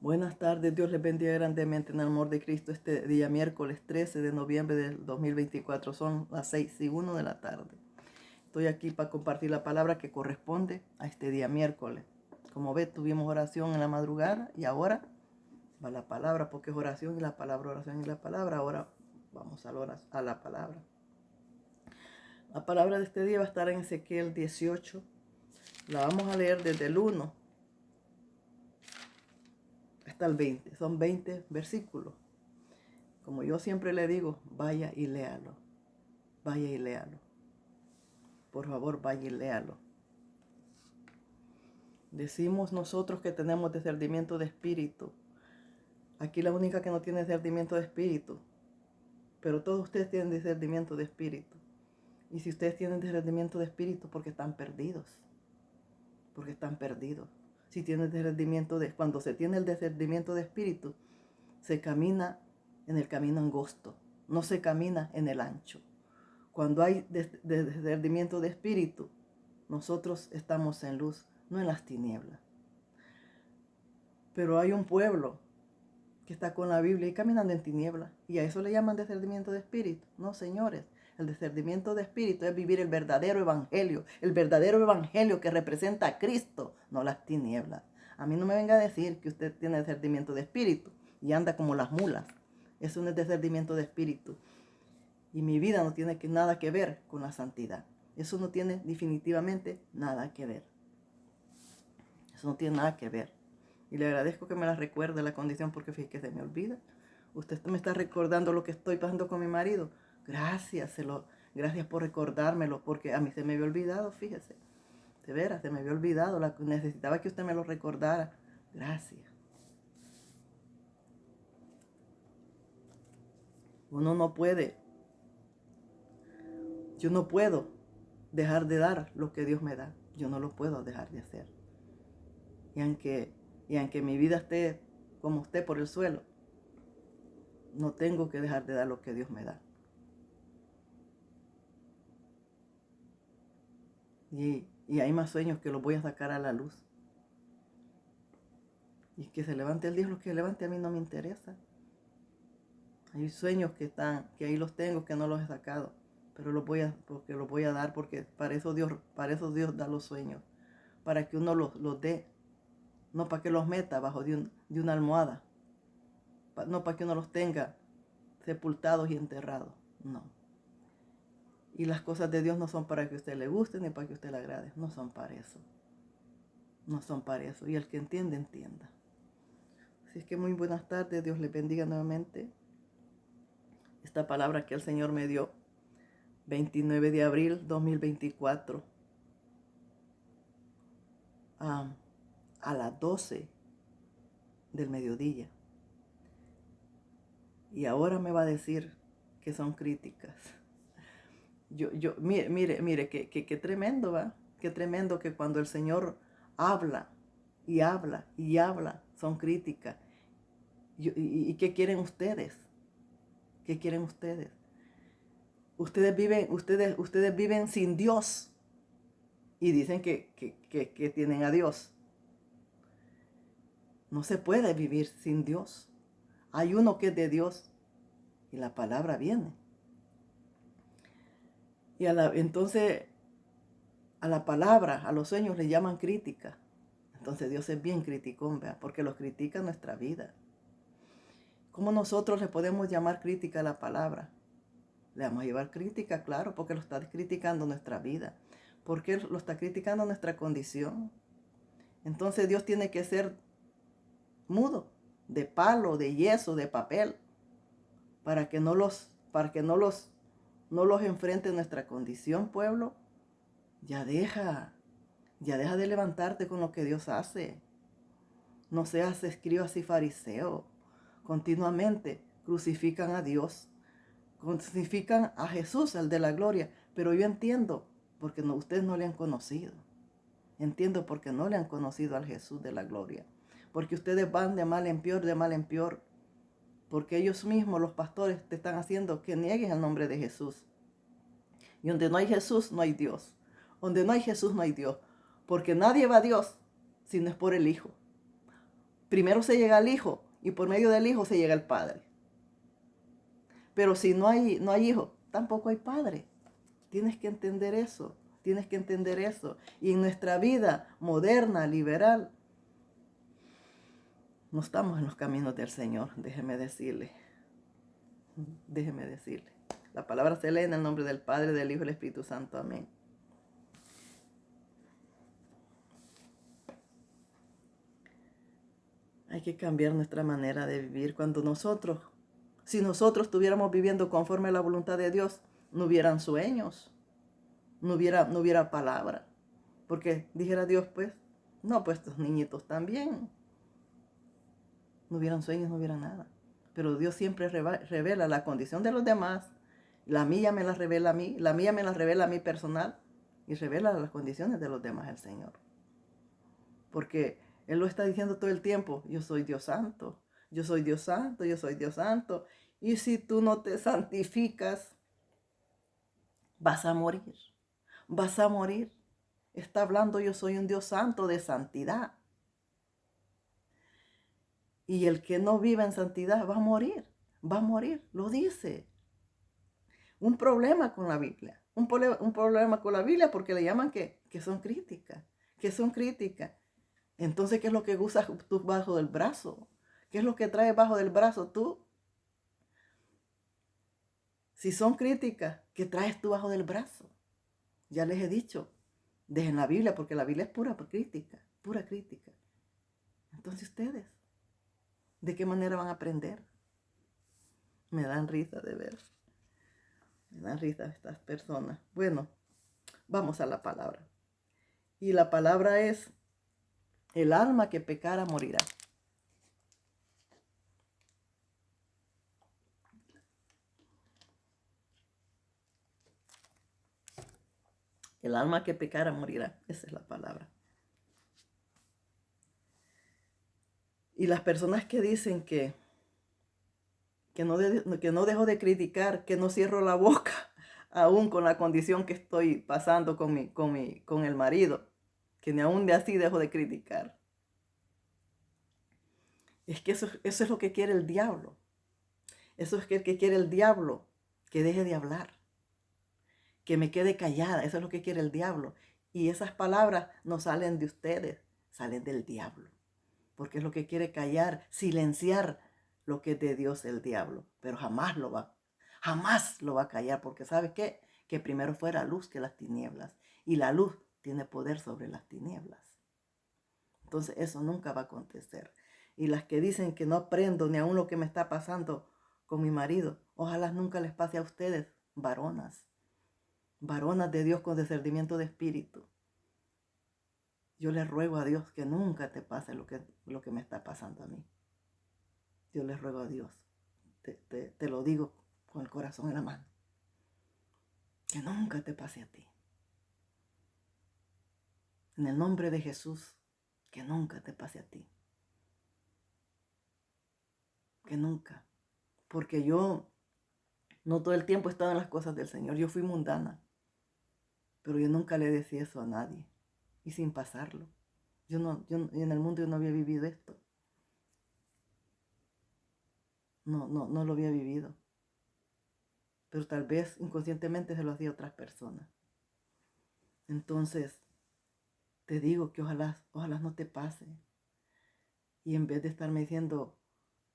Buenas tardes, Dios les bendiga grandemente en el amor de Cristo este día miércoles 13 de noviembre del 2024. Son las 6:01 de la tarde. Estoy aquí para compartir la palabra que corresponde a este día miércoles. Como ves, tuvimos oración en la madrugada y ahora va la palabra, porque es oración y la palabra, oración y la palabra. Ahora vamos a la palabra. La palabra de este día va a estar en Ezequiel 18. La vamos a leer desde el 1 hasta el 20. Son 20 versículos. Como yo siempre le digo, vaya y léalo. Vaya y léalo. Por favor, vaya y léalo. Decimos nosotros que tenemos discernimiento de espíritu. Aquí la única que no tiene discernimiento de espíritu. Pero todos ustedes tienen discernimiento de espíritu. Y si ustedes tienen discernimiento de espíritu, porque están perdidos. Porque están perdidos. Si tienen discernimiento cuando se tiene el discernimiento de espíritu, se camina en el camino angosto. No se camina en el ancho. Cuando hay discernimiento de espíritu, nosotros estamos en luz, no en las tinieblas. Pero hay un pueblo que está con la Biblia y caminando en tinieblas. Y a eso le llaman discernimiento de espíritu. No, señores. El discernimiento de espíritu es vivir el verdadero evangelio. El verdadero evangelio que representa a Cristo, no las tinieblas. A mí no me venga a decir que usted tiene discernimiento de espíritu y anda como las mulas. Eso no es discernimiento de espíritu. Y mi vida no tiene nada que ver con la santidad. Eso no tiene definitivamente nada que ver. Eso no tiene nada que ver. Y le agradezco que me la recuerde la condición, porque fíjate que se me olvida. Usted me está recordando lo que estoy pasando con mi marido. Gracias, gracias por recordármelo, porque a mí se me había olvidado, fíjese. De veras, se me había olvidado. Necesitaba que usted me lo recordara. Gracias. Uno no puede. Yo no puedo dejar de dar lo que Dios me da. Yo no lo puedo dejar de hacer. Y aunque mi vida esté como esté por el suelo, no tengo que dejar de dar lo que Dios me da. Y hay más sueños que los voy a sacar a la luz. Y que se levante el Dios, lo que levante a mí no me interesa. Hay sueños que ahí los tengo, que no los he sacado. Pero los voy a dar, porque para eso Dios da los sueños. Para que uno los dé. No para que los meta bajo de una almohada. No para que uno los tenga sepultados y enterrados. No. Y las cosas de Dios no son para que a usted le guste ni para que a usted le agrade. No son para eso. No son para eso. Y el que entiende, entienda. Así es que muy buenas tardes. Dios les bendiga nuevamente. Esta palabra que el Señor me dio, 29 de abril 2024, a las 12 del mediodía. Y ahora me va a decir que son críticas. Mire, qué tremendo, ¿va? Qué tremendo que cuando el Señor habla y habla y habla, son críticas. ¿Y qué quieren ustedes? ¿Qué quieren ustedes? Ustedes viven sin Dios y dicen que tienen a Dios. No se puede vivir sin Dios. Hay uno que es de Dios y la palabra viene. Y entonces a la palabra, a los sueños le llaman crítica. Entonces Dios es bien criticón, ¿verdad? Porque los critica nuestra vida. ¿Cómo nosotros le podemos llamar crítica a la palabra? Le vamos a llevar crítica, claro, porque lo está criticando nuestra vida. Porque lo está criticando nuestra condición. Entonces Dios tiene que ser mudo, de palo, de yeso, de papel, para que no los enfrente nuestra condición, pueblo. Ya deja de levantarte con lo que Dios hace. No seas escribas y fariseo. Continuamente crucifican a Dios. Crucifican a Jesús, el de la gloria. Pero yo entiendo, porque ustedes no le han conocido. Entiendo porque no le han conocido al Jesús de la gloria. Porque ustedes van de mal en peor, de mal en peor. Porque ellos mismos, los pastores, te están haciendo que niegues el nombre de Jesús. Y donde no hay Jesús, no hay Dios. Donde no hay Jesús, no hay Dios. Porque nadie va a Dios si no es por el Hijo. Primero se llega al Hijo y por medio del Hijo se llega al Padre. Pero si no hay Hijo, tampoco hay Padre. Tienes que entender eso. Tienes que entender eso. Y en nuestra vida moderna, liberal, no estamos en los caminos del Señor, déjeme decirle. Déjeme decirle. La palabra se lee en el nombre del Padre, del Hijo y del Espíritu Santo. Amén. Hay que cambiar nuestra manera de vivir. Si nosotros estuviéramos viviendo conforme a la voluntad de Dios, no hubieran sueños, no hubiera palabra. Porque dijera Dios, pues, no, pues estos niñitos también. No hubieran sueños, no hubiera nada. Pero Dios siempre revela la condición de los demás. La mía me la revela a mí, la mía me la revela a mí personal y revela las condiciones de los demás el Señor. Porque Él lo está diciendo todo el tiempo, yo soy Dios santo, yo soy Dios santo, yo soy Dios santo. Y si tú no te santificas, vas a morir, vas a morir. Está hablando, yo soy un Dios santo de santidad. Y el que no vive en santidad va a morir, lo dice. Un problema con la Biblia, un problema con la Biblia porque le llaman que son críticas, Entonces, ¿qué es lo que usas tú bajo del brazo? ¿Qué es lo que traes bajo del brazo tú? Si son críticas, ¿qué traes tú bajo del brazo? Ya les he dicho, dejen la Biblia porque la Biblia es pura crítica, pura crítica. Entonces ustedes, ¿de qué manera van a aprender? Me dan risa de ver. Me dan risa estas personas. Bueno, vamos a la palabra. Y la palabra es, el alma que pecara morirá. El alma que pecara morirá. Esa es la palabra. Y las personas que dicen que no dejo de criticar, que no cierro la boca, aún con la condición que estoy pasando con el marido, que ni aún de así dejo de criticar. Es que eso es lo que quiere el diablo. Eso es que quiere el diablo, que deje de hablar, que me quede callada. Eso es lo que quiere el diablo. Y esas palabras no salen de ustedes, salen del diablo. Porque es lo que quiere callar, silenciar lo que es de Dios el diablo. Pero jamás lo va a callar. Porque ¿sabe qué? Que primero fue la luz que las tinieblas. Y la luz tiene poder sobre las tinieblas. Entonces eso nunca va a acontecer. Y las que dicen que no aprendo ni aún lo que me está pasando con mi marido, ojalá nunca les pase a ustedes, varonas de Dios con discernimiento de espíritu. Yo le ruego a Dios que nunca te pase lo que me está pasando a mí. Yo le ruego a Dios, te lo digo con el corazón en la mano, que nunca te pase a ti. En el nombre de Jesús, que nunca te pase a ti. Que nunca. Porque yo no todo el tiempo he estado en las cosas del Señor. Yo fui mundana. Pero yo nunca le decía eso a nadie. Y sin pasarlo. Yo en el mundo yo no había vivido esto. No lo había vivido. Pero tal vez inconscientemente se lo hacía a otras personas. Entonces, te digo que ojalá no te pase. Y en vez de estarme diciendo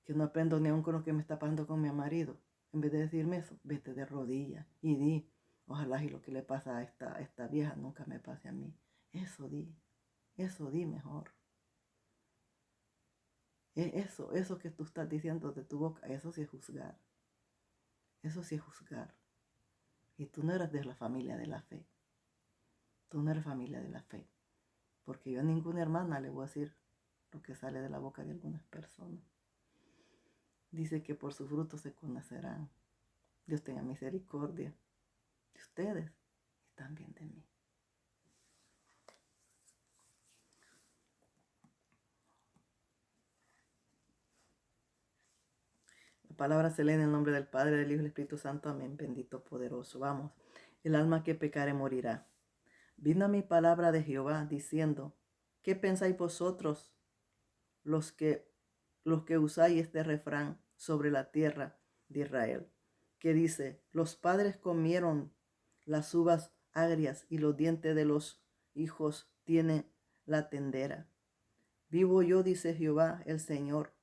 que no aprendo ni aún con lo que me está pasando con mi marido, en vez de decirme eso, vete de rodillas y di, ojalá y lo que le pasa a esta vieja nunca me pase a mí. Eso di mejor. Eso que tú estás diciendo de tu boca, eso sí es juzgar. Eso sí es juzgar. Y tú no eres de la familia de la fe. Tú no eres familia de la fe. Porque yo a ninguna hermana le voy a decir lo que sale de la boca de algunas personas. Dice que por sus frutos se conocerán. Dios tenga misericordia de ustedes y también de mí. La palabra se lee en el nombre del Padre, del Hijo y del Espíritu Santo. Amén. Bendito, poderoso. Vamos. El alma que pecare morirá. Vino a mi palabra de Jehová diciendo, ¿qué pensáis vosotros los que usáis este refrán sobre la tierra de Israel, que dice: los padres comieron las uvas agrias y los dientes de los hijos tiene la tendera. Vivo yo, dice Jehová el Señor.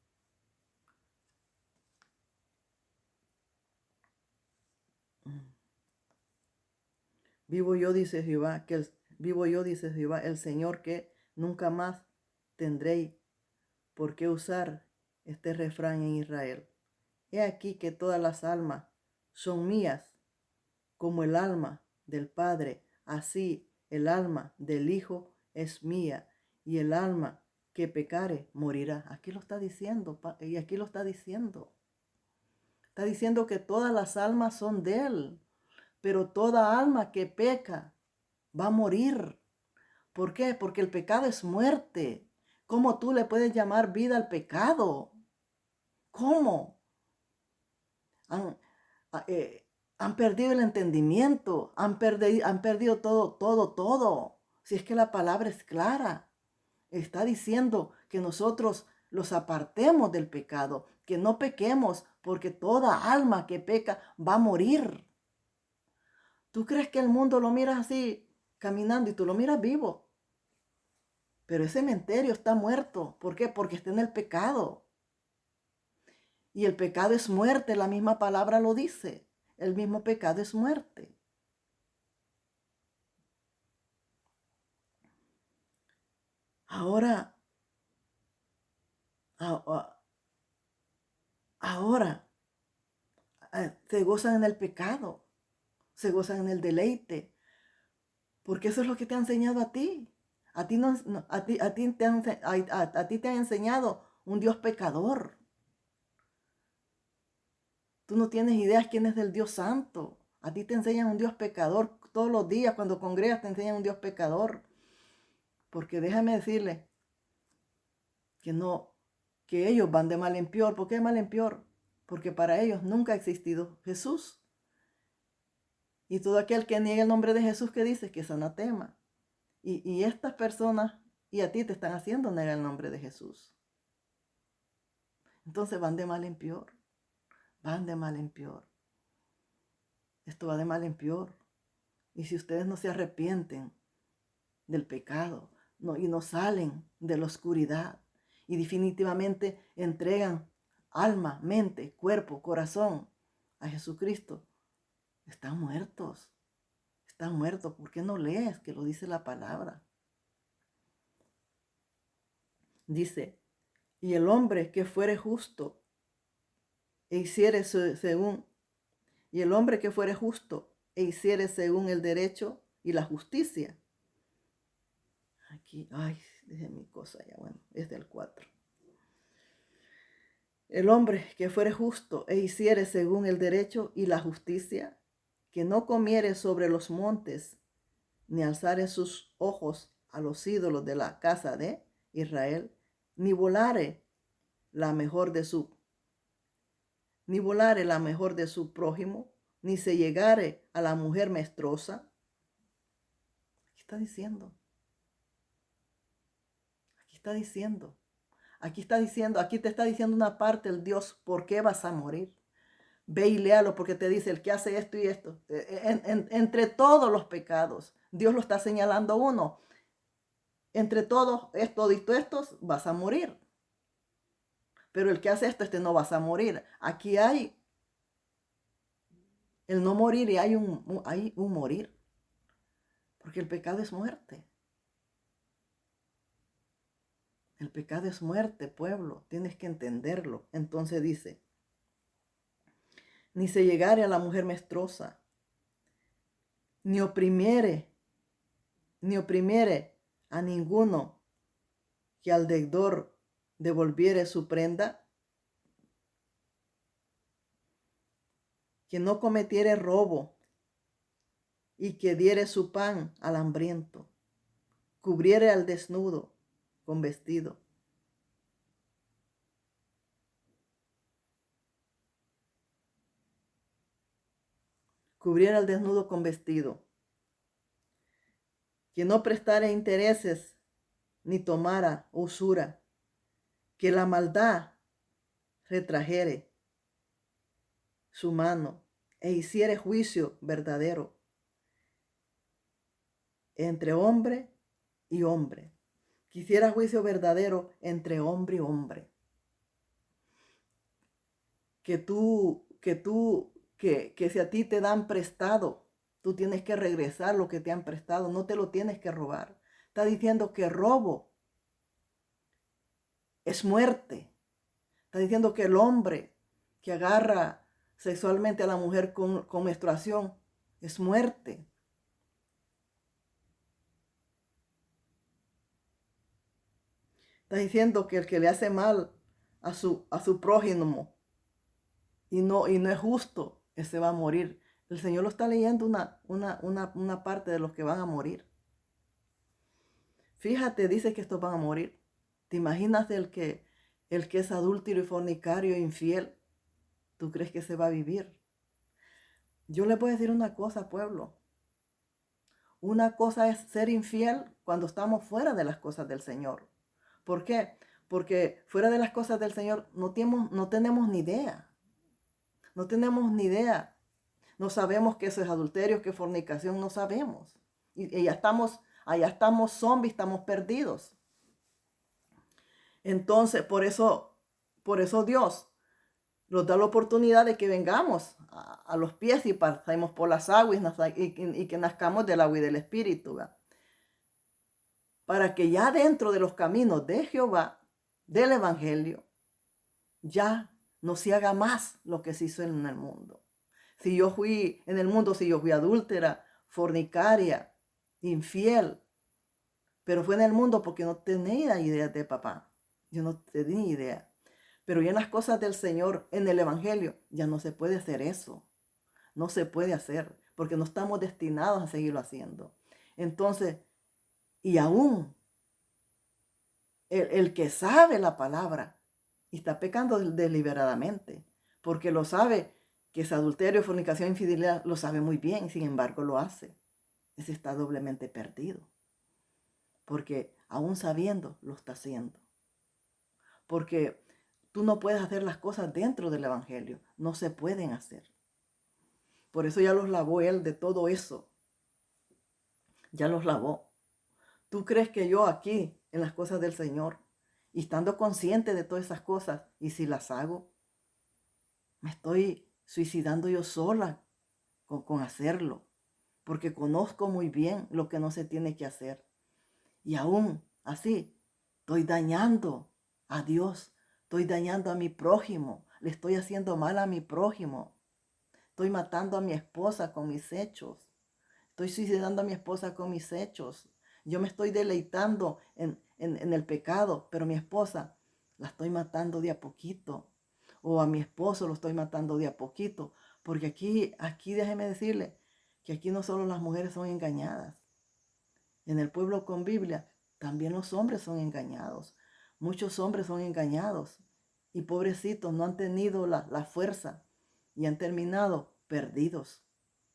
Vivo yo, dice Jehová, el Señor, que nunca más tendréis por qué usar este refrán en Israel. He aquí que todas las almas son mías, como el alma del Padre, así el alma del Hijo es mía, y el alma que pecare morirá. Aquí lo está diciendo, y aquí lo está diciendo. Está diciendo que todas las almas son de Él, pero toda alma que peca va a morir. ¿Por qué? Porque el pecado es muerte. ¿Cómo tú le puedes llamar vida al pecado? ¿Cómo? Han perdido el entendimiento, han perdido todo. Si es que la palabra es clara, está diciendo que nosotros los apartemos del pecado, que no pequemos, porque toda alma que peca va a morir. ¿Tú crees que el mundo lo miras así, caminando, y tú lo miras vivo? Pero ese cementerio está muerto. ¿Por qué? Porque está en el pecado. Y el pecado es muerte, la misma palabra lo dice. El mismo pecado es muerte. Ahora, ahora, se gozan en el pecado, se gozan en el deleite, porque eso es lo que te ha enseñado a ti. A ti, a ti te ha enseñado un Dios pecador. Tú no tienes ideas quién es el Dios santo. A ti te enseñan un Dios pecador. Todos los días cuando congregas te enseñan un Dios pecador. Porque déjame decirle que ellos van de mal en peor. ¿Por qué de mal en peor? Porque para ellos nunca ha existido Jesús. Y todo aquel que niega el nombre de Jesús, que dice que es anatema. Y estas personas y a ti te están haciendo negar el nombre de Jesús. Entonces van de mal en peor. Van de mal en peor. Esto va de mal en peor. Y si ustedes no se arrepienten del pecado y no salen de la oscuridad y definitivamente entregan alma, mente, cuerpo, corazón a Jesucristo, están muertos. Están muertos. ¿Por qué no lees que lo dice la palabra? Dice: y el hombre que fuere justo e hiciere según, y el hombre que fuere justo e hiciere según el derecho y la justicia. Aquí, ay, dije mi cosa ya, bueno, es del 4. El hombre que fuere justo e hiciere según el derecho y la justicia, que no comiere sobre los montes, ni alzare sus ojos a los ídolos de la casa de Israel, ni volare la mejor de su prójimo, ni se llegare a la mujer menstruosa. Aquí está diciendo. Aquí te está diciendo una parte el Dios, ¿por qué vas a morir? Ve y léalo, porque te dice el que hace esto y esto. Entre todos los pecados, Dios lo está señalando a uno. Entre todos estos vas a morir. Pero el que hace esto, no vas a morir. Aquí hay el no morir y hay un morir. Porque el pecado es muerte. El pecado es muerte, pueblo. Tienes que entenderlo. Entonces dice: ni se llegare a la mujer menstruosa, ni oprimiere a ninguno que al deudor devolviere su prenda, que no cometiere robo y que diere su pan al hambriento, cubriere al desnudo con vestido. Cubriera al desnudo con vestido, que no prestare intereses ni tomara usura, que la maldad retrajere su mano e hiciere juicio verdadero entre hombre y hombre. Quisiera juicio verdadero entre hombre y hombre. Que si a ti te dan prestado, tú tienes que regresar lo que te han prestado, no te lo tienes que robar. Está diciendo que robo es muerte. Está diciendo que el hombre que agarra sexualmente a la mujer con menstruación es muerte. Está diciendo que el que le hace mal a su prójimo y no es justo, ese va a morir. El Señor lo está leyendo una parte de los que van a morir. Fíjate, dice que estos van a morir. ¿Te imaginas el que es adúltero y fornicario e infiel? ¿Tú crees que se va a vivir? Yo les voy a decir una cosa, pueblo. Una cosa es ser infiel cuando estamos fuera de las cosas del Señor. ¿Por qué? Porque fuera de las cosas del Señor no tenemos ni idea. No tenemos ni idea. No sabemos que eso es adulterio, que es fornicación, no sabemos. Y allá estamos zombies, estamos perdidos. Entonces, por eso Dios nos da la oportunidad de que vengamos a los pies y pasemos por las aguas y que nazcamos del agua y del Espíritu, ¿verdad? Para que ya dentro de los caminos de Jehová, del Evangelio, ya no se haga más lo que se hizo en el mundo. Si yo fui en el mundo, si yo fui adúltera, fornicaria, infiel, pero fue en el mundo porque no tenía idea de papá. Yo no tenía idea. Pero ya en las cosas del Señor, en el Evangelio, ya no se puede hacer eso. No se puede hacer porque no estamos destinados a seguirlo haciendo. Entonces, y aún el que sabe la palabra y está pecando deliberadamente, porque lo sabe que es adulterio, fornicación, infidelidad, lo sabe muy bien, sin embargo lo hace. Ese está doblemente perdido, porque aún sabiendo lo está haciendo. Porque tú no puedes hacer las cosas dentro del Evangelio, no se pueden hacer. Por eso ya los lavó Él de todo eso. Ya los lavó. ¿Tú crees que yo aquí, en las cosas del Señor, y estando consciente de todas esas cosas, y si las hago, me estoy suicidando yo sola con hacerlo? Porque conozco muy bien lo que no se tiene que hacer. Y aún así, estoy dañando a Dios, estoy dañando a mi prójimo, le estoy haciendo mal a mi prójimo. Estoy matando a mi esposa con mis hechos. Estoy suicidando a mi esposa con mis hechos. Yo me estoy deleitando en el pecado, pero mi esposa la estoy matando de a poquito. O a mi esposo lo estoy matando de a poquito. Porque aquí déjeme decirle que aquí no solo las mujeres son engañadas. En el pueblo con Biblia también los hombres son engañados. Muchos hombres son engañados. Y pobrecitos no han tenido la fuerza y han terminado perdidos.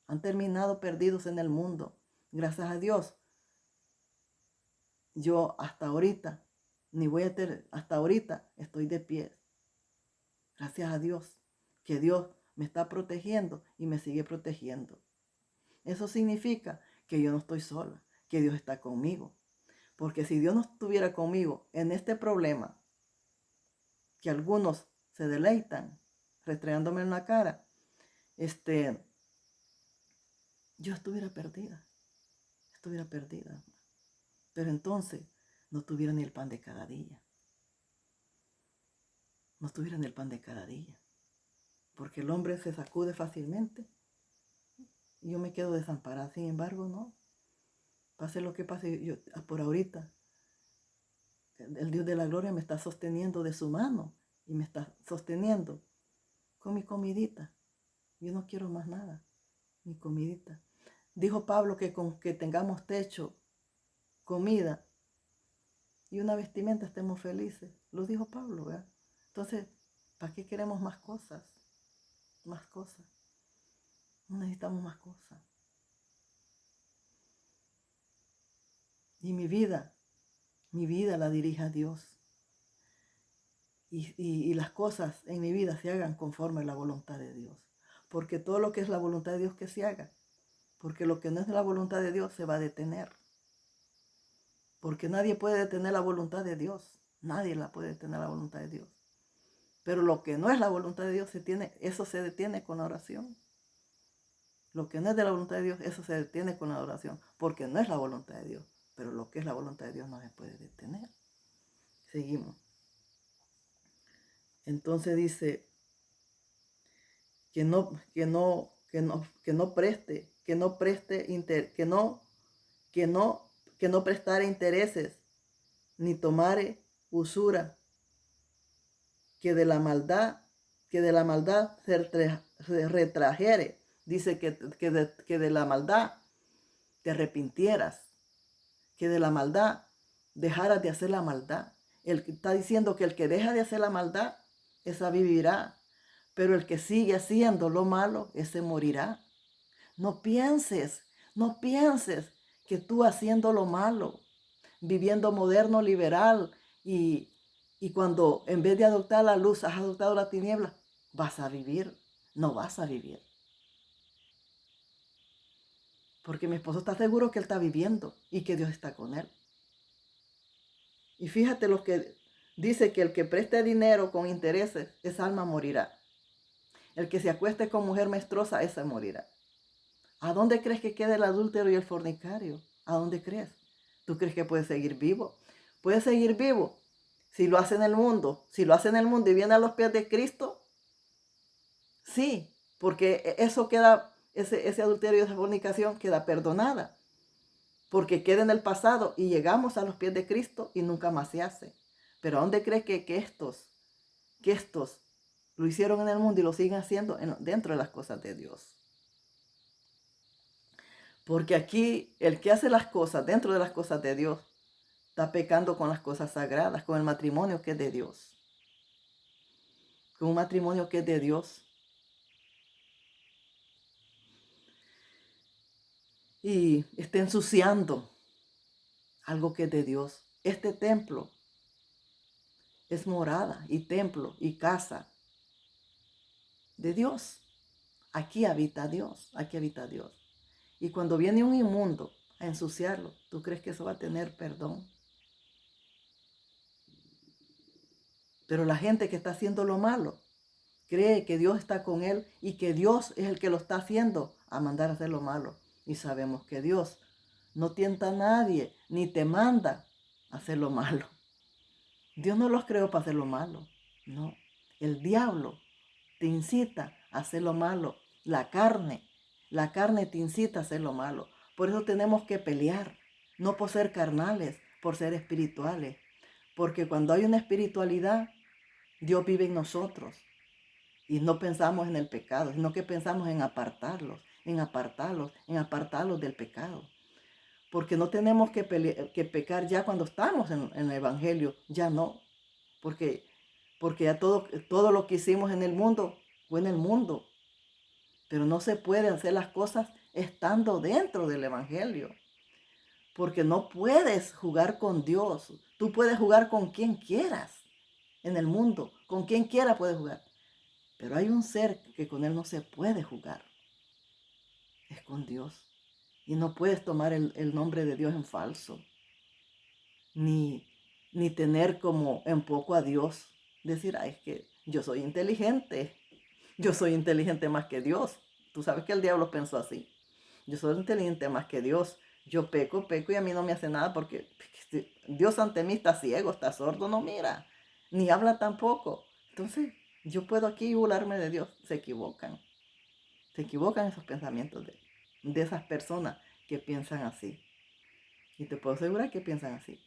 Han terminado perdidos en el mundo. Gracias a Dios, yo hasta ahorita, hasta ahorita estoy de pie. Gracias a Dios, que Dios me está protegiendo y me sigue protegiendo. Eso significa que yo no estoy sola, que Dios está conmigo. Porque si Dios no estuviera conmigo en este problema, que algunos se deleitan restregándome en la cara, yo estuviera perdida. Pero entonces no tuviera ni el pan de cada día. No tuviera ni el pan de cada día. Porque el hombre se sacude fácilmente y yo me quedo desamparada. Sin embargo, no. Pase lo que pase, yo por ahorita, el Dios de la gloria me está sosteniendo de su mano y me está sosteniendo con mi comidita. Yo no quiero más nada, mi comidita. Dijo Pablo que con que tengamos techo, comida y una vestimenta estemos felices. Lo dijo Pablo, ¿verdad? Entonces, ¿para qué queremos más cosas? Más cosas. No necesitamos más cosas. Y mi vida la dirige a Dios. y las cosas en mi vida se hagan conforme a la voluntad de Dios. Porque todo lo que es la voluntad de Dios que se haga. Porque lo que no es la voluntad de Dios se va a detener. Porque nadie puede detener la voluntad de Dios. Nadie la puede detener la voluntad de Dios. Pero lo que no es la voluntad de Dios, eso se detiene con la oración. Lo que no es de la voluntad de Dios, eso se detiene con la oración. Porque no es la voluntad de Dios. Pero lo que es la voluntad de Dios no se puede detener. Seguimos. Entonces dice que no prestare intereses, ni tomare usura, que de la maldad se retrajere. Dice que de la maldad te arrepintieras, que de la maldad dejaras de hacer la maldad. Él está diciendo que el que deja de hacer la maldad, esa vivirá. Pero el que sigue haciendo lo malo, ese morirá. No pienses que tú haciendo lo malo, viviendo moderno, liberal, y cuando en vez de adoptar la luz has adoptado la tiniebla, vas a vivir. No vas a vivir. Porque mi esposo está seguro que él está viviendo y que Dios está con él. Y fíjate lo que dice, que el que preste dinero con intereses, esa alma morirá. El que se acueste con mujer menstruosa, esa morirá. ¿A dónde crees que queda el adúltero y el fornicario? ¿A dónde crees? ¿Tú crees que puede seguir vivo? Puede seguir vivo si lo hace en el mundo. Si lo hace en el mundo y viene a los pies de Cristo, sí, porque eso queda, ese adulterio y esa fornicación queda perdonada. Porque queda en el pasado y llegamos a los pies de Cristo y nunca más se hace. Pero ¿a dónde crees que estos lo hicieron en el mundo y lo siguen haciendo dentro de las cosas de Dios? Porque aquí el que hace las cosas dentro de las cosas de Dios está pecando con las cosas sagradas, con el matrimonio que es de Dios. Con un matrimonio que es de Dios. Y está ensuciando algo que es de Dios. Este templo es morada y templo y casa de Dios. Aquí habita Dios, aquí habita Dios. Y cuando viene un inmundo a ensuciarlo, ¿tú crees que eso va a tener perdón? Pero la gente que está haciendo lo malo cree que Dios está con él y que Dios es el que lo está haciendo a mandar a hacer lo malo. Y sabemos que Dios no tienta a nadie ni te manda a hacer lo malo. Dios no los creó para hacer lo malo, no. El diablo te incita a hacer lo malo. La carne te incita a hacer lo malo. Por eso tenemos que pelear, no por ser carnales, por ser espirituales. Porque cuando hay una espiritualidad, Dios vive en nosotros. Y no pensamos en el pecado, sino que pensamos en apartarlos del pecado. Porque no tenemos que pecar ya cuando estamos en el Evangelio, ya no. Porque ya todo lo que hicimos en el mundo fue en el mundo. Pero no se puede hacer las cosas estando dentro del Evangelio. Porque no puedes jugar con Dios. Tú puedes jugar con quien quieras en el mundo. Con quien quiera puedes jugar. Pero hay un ser que con él no se puede jugar. Es con Dios. Y no puedes tomar el nombre de Dios en falso. Ni tener como en poco a Dios. Decir, ay, es que yo soy inteligente. Yo soy inteligente más que Dios. Tú sabes que el diablo pensó así. Yo soy inteligente más que Dios. Yo peco y a mí no me hace nada porque Dios ante mí está ciego, está sordo, no mira. Ni habla tampoco. Entonces, yo puedo aquí burlarme de Dios. Se equivocan. Se equivocan esos pensamientos de esas personas que piensan así. Y te puedo asegurar que piensan así.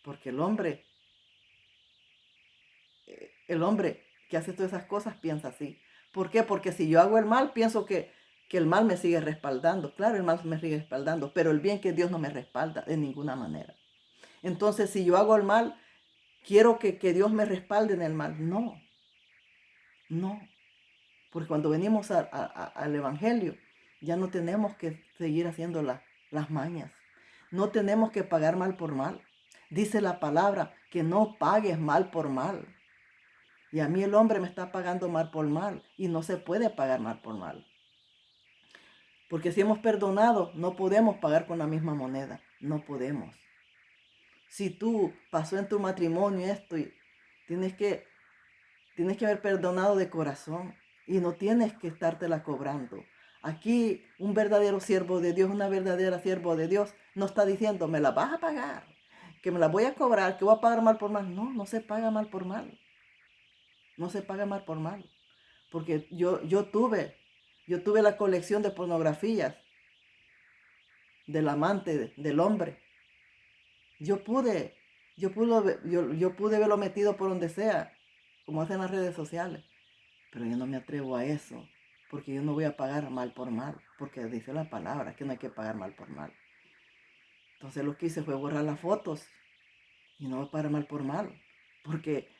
Porque el hombre que hace todas esas cosas piensa así. ¿Por qué? Porque si yo hago el mal, pienso que el mal me sigue respaldando. Claro, el mal me sigue respaldando, pero el bien que Dios no me respalda de ninguna manera. Entonces, si yo hago el mal, quiero que Dios me respalde en el mal. No, no. Porque cuando venimos al Evangelio, ya no tenemos que seguir haciendo las mañas. No tenemos que pagar mal por mal. Dice la palabra que no pagues mal por mal. Y a mí el hombre me está pagando mal por mal. Y no se puede pagar mal por mal. Porque si hemos perdonado, no podemos pagar con la misma moneda. No podemos. Si tú pasó en tu matrimonio esto y tienes que haber perdonado de corazón. Y no tienes que estártela cobrando. Aquí un verdadero siervo de Dios, una verdadera siervo de Dios, no está diciendo, me la vas a pagar, que me la voy a cobrar, que voy a pagar mal por mal. No, no se paga mal por mal. No se paga mal por mal. Porque yo tuve la colección de pornografías del amante, del hombre. Yo pude verlo metido por donde sea, como hacen las redes sociales. Pero yo no me atrevo a eso, porque yo no voy a pagar mal por mal, porque dice la palabra que no hay que pagar mal por mal. Entonces lo que hice fue borrar las fotos y no pagar mal por mal, porque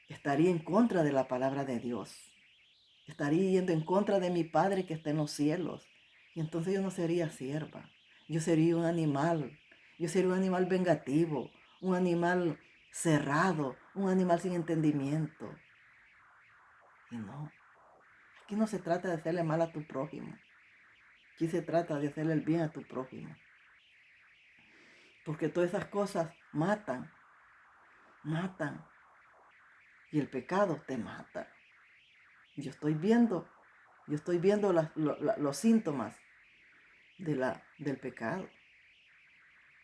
estaría en contra de la palabra de Dios. Estaría yendo en contra de mi Padre que está en los cielos. Y entonces yo no sería sierva. Yo sería un animal. Yo sería un animal vengativo, un animal cerrado, un animal sin entendimiento. Y no. Aquí no se trata de hacerle mal a tu prójimo. Aquí se trata de hacerle el bien a tu prójimo. Porque todas esas cosas matan. Matan. Y el pecado te mata. Yo estoy viendo los síntomas del pecado.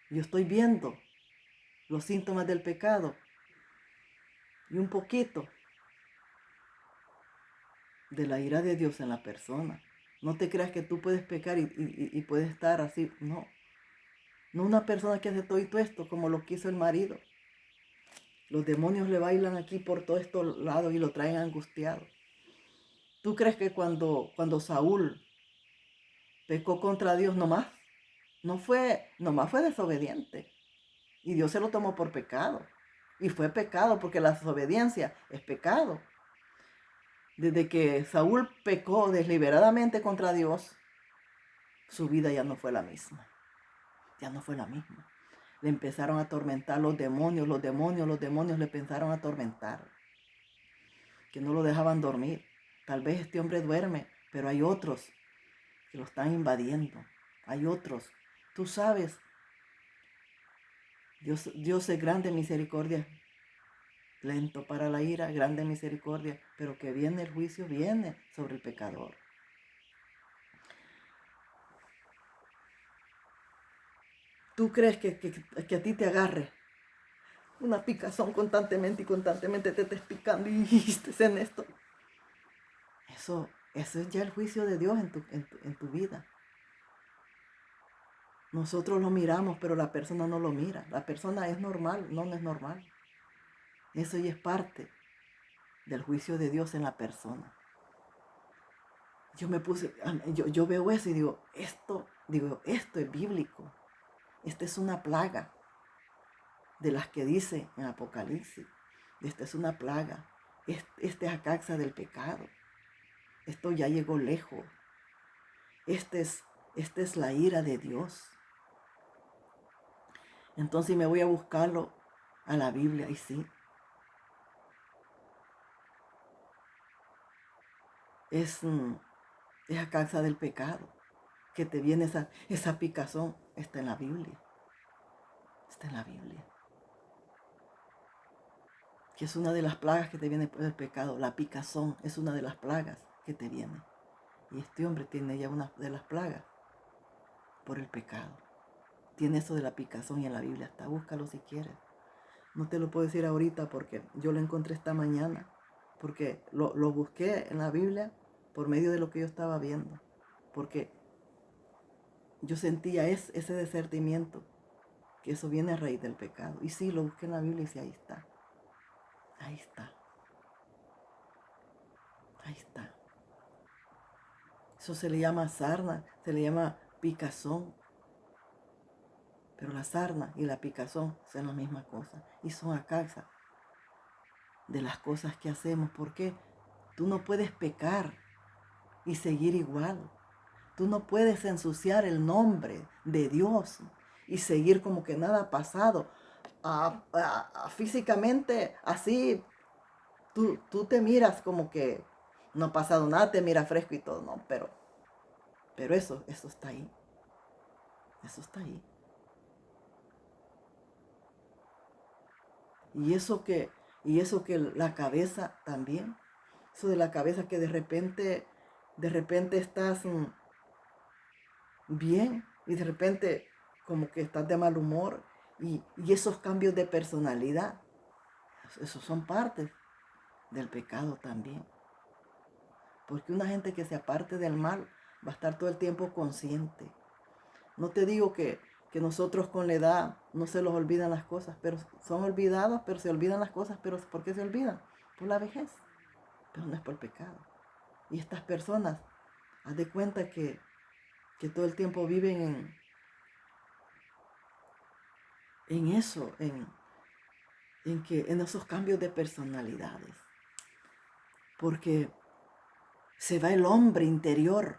Yo estoy viendo los síntomas del pecado y un poquito de la ira de Dios en la persona. No te creas que tú puedes pecar y puedes estar así. No. No una persona que hace todo esto como lo quiso el marido. Los demonios le bailan aquí por todos estos lados y lo traen angustiado. ¿Tú crees que cuando Saúl pecó contra Dios nomás fue desobediente? Y Dios se lo tomó por pecado. Y fue pecado porque la desobediencia es pecado. Desde que Saúl pecó deliberadamente contra Dios, su vida ya no fue la misma. Ya no fue la misma. Le empezaron a atormentar los demonios le empezaron a atormentar. Que no lo dejaban dormir. Tal vez este hombre duerme, pero hay otros que lo están invadiendo. Hay otros. Tú sabes, Dios es grande en misericordia, lento para la ira, grande en misericordia, pero que viene el juicio, viene sobre el pecador. ¿Tú crees que a ti te agarre una picazón constantemente te estés picando y estés en esto? Eso es ya el juicio de Dios en tu vida. Nosotros lo miramos, pero la persona no lo mira. La persona es normal, no es normal. Eso ya es parte del juicio de Dios en la persona. Yo veo eso y digo, esto es bíblico. Esta es una plaga de las que dice en Apocalipsis. Esta es una plaga. Esta es a causa del pecado. Esto ya llegó lejos. Esta es la ira de Dios. Entonces me voy a buscarlo a la Biblia y sí. Es a causa del pecado que te viene esa picazón. Está en la Biblia. Está en la Biblia. Que es una de las plagas que te viene por el pecado. La picazón es una de las plagas que te viene. Y este hombre tiene ya una de las plagas por el pecado. Tiene eso de la picazón y en la Biblia está. Búscalo si quieres. No te lo puedo decir ahorita porque yo lo encontré esta mañana. Porque lo busqué en la Biblia por medio de lo que yo estaba viendo. Porque yo sentía ese discernimiento. Que eso viene a raíz del pecado. Y sí, lo busqué en la Biblia y sí, ahí está. Ahí está. Ahí está. Eso se le llama sarna, se le llama picazón. Pero la sarna y la picazón son la misma cosa. Y son a causa de las cosas que hacemos. Porque tú no puedes pecar y seguir igual. Tú no puedes ensuciar el nombre de Dios y seguir como que nada ha pasado. físicamente así, tú te miras como que no ha pasado nada, te miras fresco y todo, no, pero eso está ahí, eso está ahí. Y eso que la cabeza también, eso de la cabeza que de repente estás bien y de repente como que estás de mal humor y esos cambios de personalidad, esos son partes del pecado también. Porque una gente que se aparte del mal va a estar todo el tiempo consciente. No te digo que nosotros con la edad no se los olvidan las cosas, pero son olvidados, pero se olvidan las cosas, pero ¿por qué se olvidan? Por la vejez, pero no es por pecado. Y estas personas, haz de cuenta que todo el tiempo viven en eso, en esos cambios de personalidades. Porque se va el hombre interior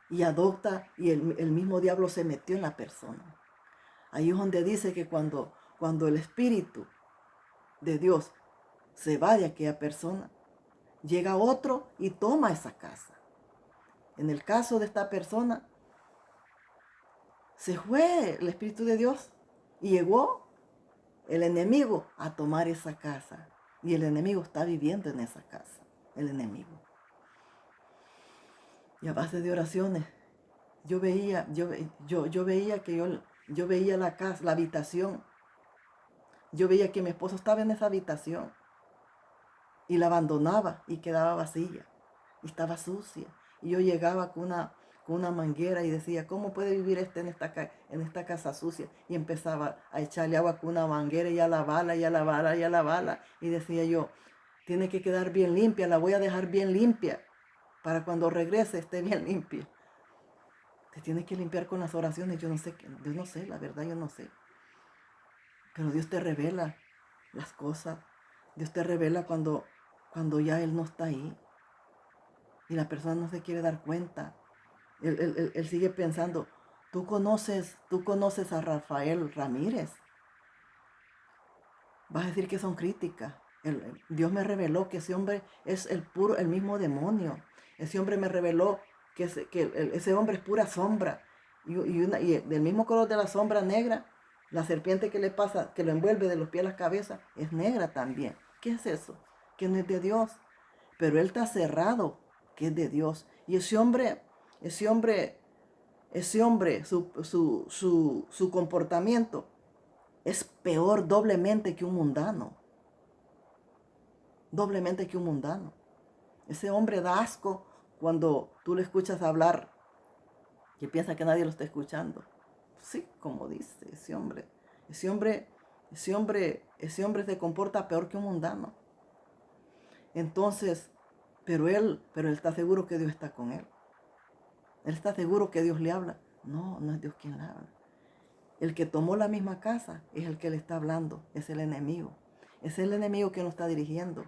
y adopta, y el mismo diablo se metió en la persona. Ahí es donde dice que cuando el Espíritu de Dios se va de aquella persona, llega otro y toma esa casa. En el caso de esta persona, se fue el Espíritu de Dios y llegó el enemigo a tomar esa casa. Y el enemigo está viviendo en esa casa, el enemigo. Y a base de oraciones, yo veía la casa, la habitación. Yo veía que mi esposo estaba en esa habitación y la abandonaba y quedaba vacía y estaba sucia. Y yo llegaba con una manguera y decía, ¿cómo puede vivir en esta casa sucia? Y empezaba a echarle agua con una manguera y a lavarla, y a lavarla, y a lavarla. Y decía yo, tiene que quedar bien limpia, la voy a dejar bien limpia para cuando regrese esté bien limpia. Te tienes que limpiar con las oraciones, yo no sé, la verdad yo no sé. Pero Dios te revela las cosas. Dios te revela cuando ya Él no está ahí. Y la persona no se quiere dar cuenta. Él sigue pensando, tú conoces a Rafael Ramírez. Vas a decir que son críticas. Dios me reveló que ese hombre es el mismo demonio. Ese hombre me reveló que ese hombre es pura sombra. Y del mismo color de la sombra negra, la serpiente que le pasa, que lo envuelve de los pies a la cabeza, es negra también. ¿Qué es eso? Que no es de Dios. Pero él está cerrado, que es de Dios. Y ese hombre, su comportamiento es peor doblemente que un mundano. Doblemente que un mundano. Ese hombre da asco cuando tú le escuchas hablar que piensa que nadie lo está escuchando. Sí, como dice ese hombre. Ese hombre se comporta peor que un mundano. Entonces, pero él está seguro que Dios está con él. Él está seguro que Dios le habla. No, no es Dios quien le habla. El que tomó la misma casa es el que le está hablando, es el enemigo. Es el enemigo que nos está dirigiendo.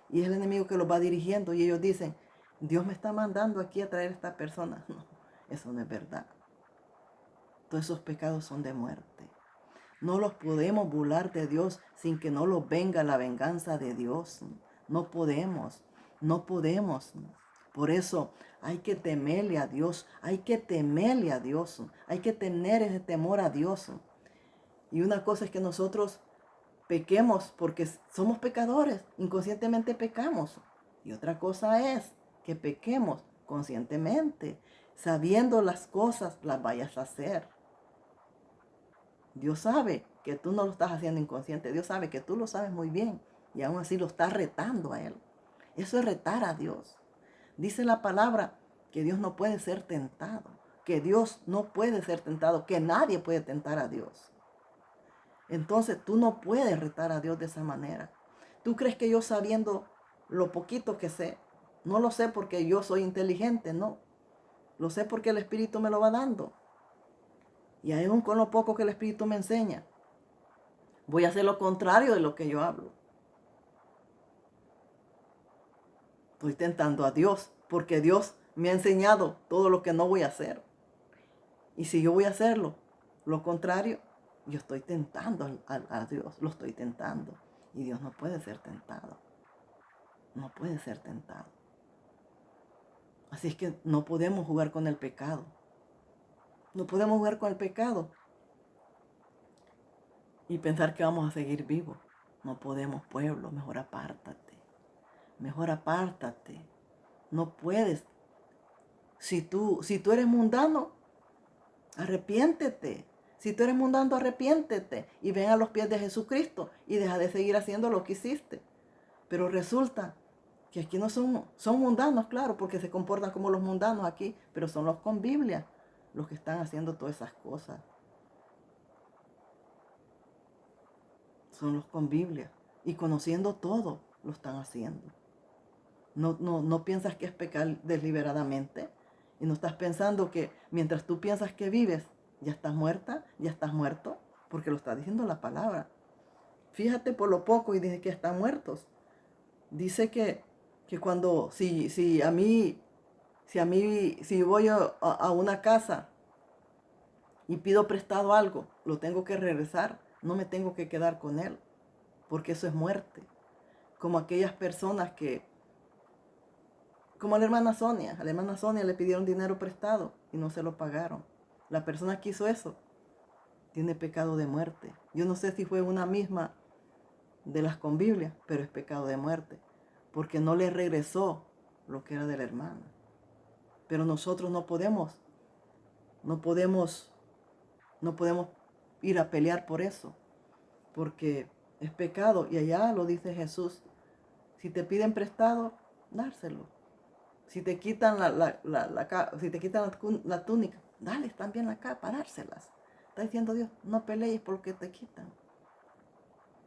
Y es el enemigo que los va dirigiendo. Y ellos dicen, Dios me está mandando aquí a traer a esta persona. No, eso no es verdad. Todos esos pecados son de muerte. No los podemos burlar de Dios sin que no los venga la venganza de Dios. No podemos. Por eso hay que temerle a Dios. Hay que temerle a Dios. Hay que tener ese temor a Dios. Y una cosa es que nosotros pequemos porque somos pecadores, inconscientemente pecamos. Y otra cosa es que pequemos conscientemente, sabiendo las cosas, las vayas a hacer. Dios sabe que tú no lo estás haciendo inconsciente, Dios sabe que tú lo sabes muy bien y aún así lo estás retando a Él. Eso es retar a Dios. Dice la palabra que Dios no puede ser tentado, que Dios no puede ser tentado, que nadie puede tentar a Dios. Entonces tú no puedes retar a Dios de esa manera. ¿Tú crees que yo sabiendo lo poquito que sé, no lo sé porque yo soy inteligente? No, lo sé porque el Espíritu me lo va dando. Y aún con lo poco que el Espíritu me enseña, voy a hacer lo contrario de lo que yo hablo. Estoy tentando a Dios porque Dios me ha enseñado todo lo que no voy a hacer. Y si yo voy a hacerlo, lo contrario, Yo estoy tentando a Dios, lo estoy tentando. Y Dios no puede ser tentado. No puede ser tentado. Así es que no podemos jugar con el pecado. No podemos jugar con el pecado y pensar que vamos a seguir vivos. No podemos, pueblo, mejor apártate. Mejor apártate. No puedes. Si tú eres mundano, arrepiéntete. Si tú eres mundano, arrepiéntete y ven a los pies de Jesucristo y deja de seguir haciendo lo que hiciste. Pero resulta que aquí no son mundanos, claro, porque se comportan como los mundanos aquí, pero son los con Biblia los que están haciendo todas esas cosas. Son los con Biblia y conociendo todo lo están haciendo. No piensas que es pecar deliberadamente y no estás pensando que mientras tú piensas que vives, ya estás muerta, ya estás muerto, porque lo está diciendo la palabra. Fíjate por lo poco y dice que están muertos. Dice que cuando, si voy a una casa y pido prestado algo, lo tengo que regresar, no me tengo que quedar con él, porque eso es muerte. Como aquellas personas como a la hermana Sonia le pidieron dinero prestado y no se lo pagaron. La persona que hizo eso tiene pecado de muerte. Yo no sé si fue una misma de las con Biblia, pero es pecado de muerte, porque no le regresó lo que era de la hermana. Pero nosotros no podemos ir a pelear por eso, porque es pecado. Y allá lo dice Jesús: si te piden prestado, dárselo. Si te quitan la túnica, dales también la capa, dárselas. Está diciendo Dios: no pelees por lo que te quitan.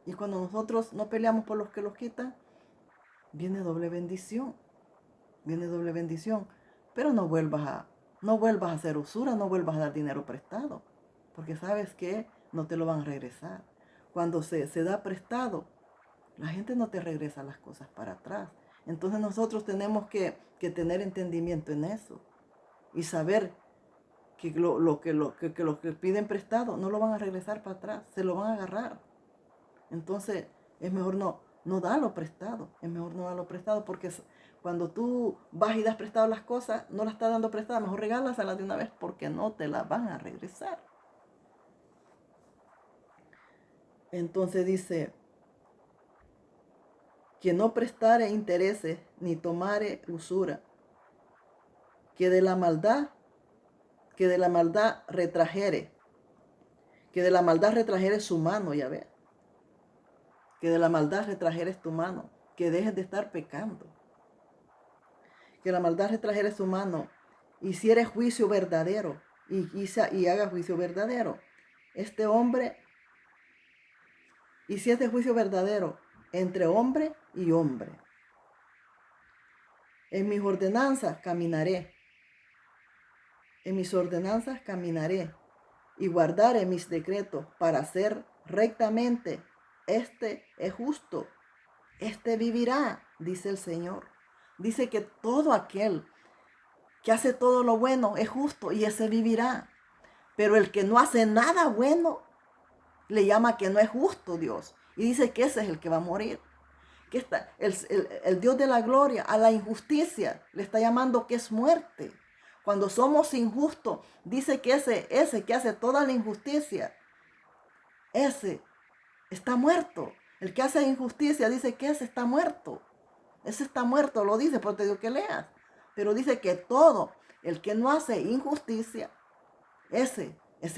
Y cuando nosotros no peleamos por los que los quitan, viene doble bendición. Viene doble bendición. Pero no vuelvas a hacer usura, no vuelvas a dar dinero prestado, porque sabes que no te lo van a regresar. Cuando se da prestado, la gente no te regresa las cosas para atrás. Entonces nosotros tenemos que tener entendimiento en eso y saber que lo que piden prestado no lo van a regresar para atrás, se lo van a agarrar. Entonces es mejor no darlo prestado, es mejor no darlo prestado, porque cuando tú vas y das prestado las cosas, no las estás dando prestadas, mejor regálaselas de una vez, porque no te las van a regresar. Entonces dice: que no prestare intereses ni tomare usura, que de la maldad retrajere, su mano, ya ve, que de la maldad retrajeres tu mano, que dejes de estar pecando, que la maldad retrajere su mano, hiciere juicio verdadero y haga juicio verdadero. Este hombre hiciese juicio verdadero entre hombre y hombre. En mis ordenanzas caminaré y guardaré mis decretos para hacer rectamente. Este es justo, este vivirá, dice el Señor. Dice que todo aquel que hace todo lo bueno es justo y ese vivirá. Pero el que no hace nada bueno, le llama que no es justo Dios. Y dice que ese es el que va a morir. Que está, el Dios de la gloria a la injusticia le está llamando que es muerte. Cuando somos injustos, dice que ese que hace toda la injusticia, ese está muerto. El que hace injusticia dice que ese está muerto. Ese está muerto, lo dice, porque te digo que leas. Pero dice que todo el que no hace injusticia, ese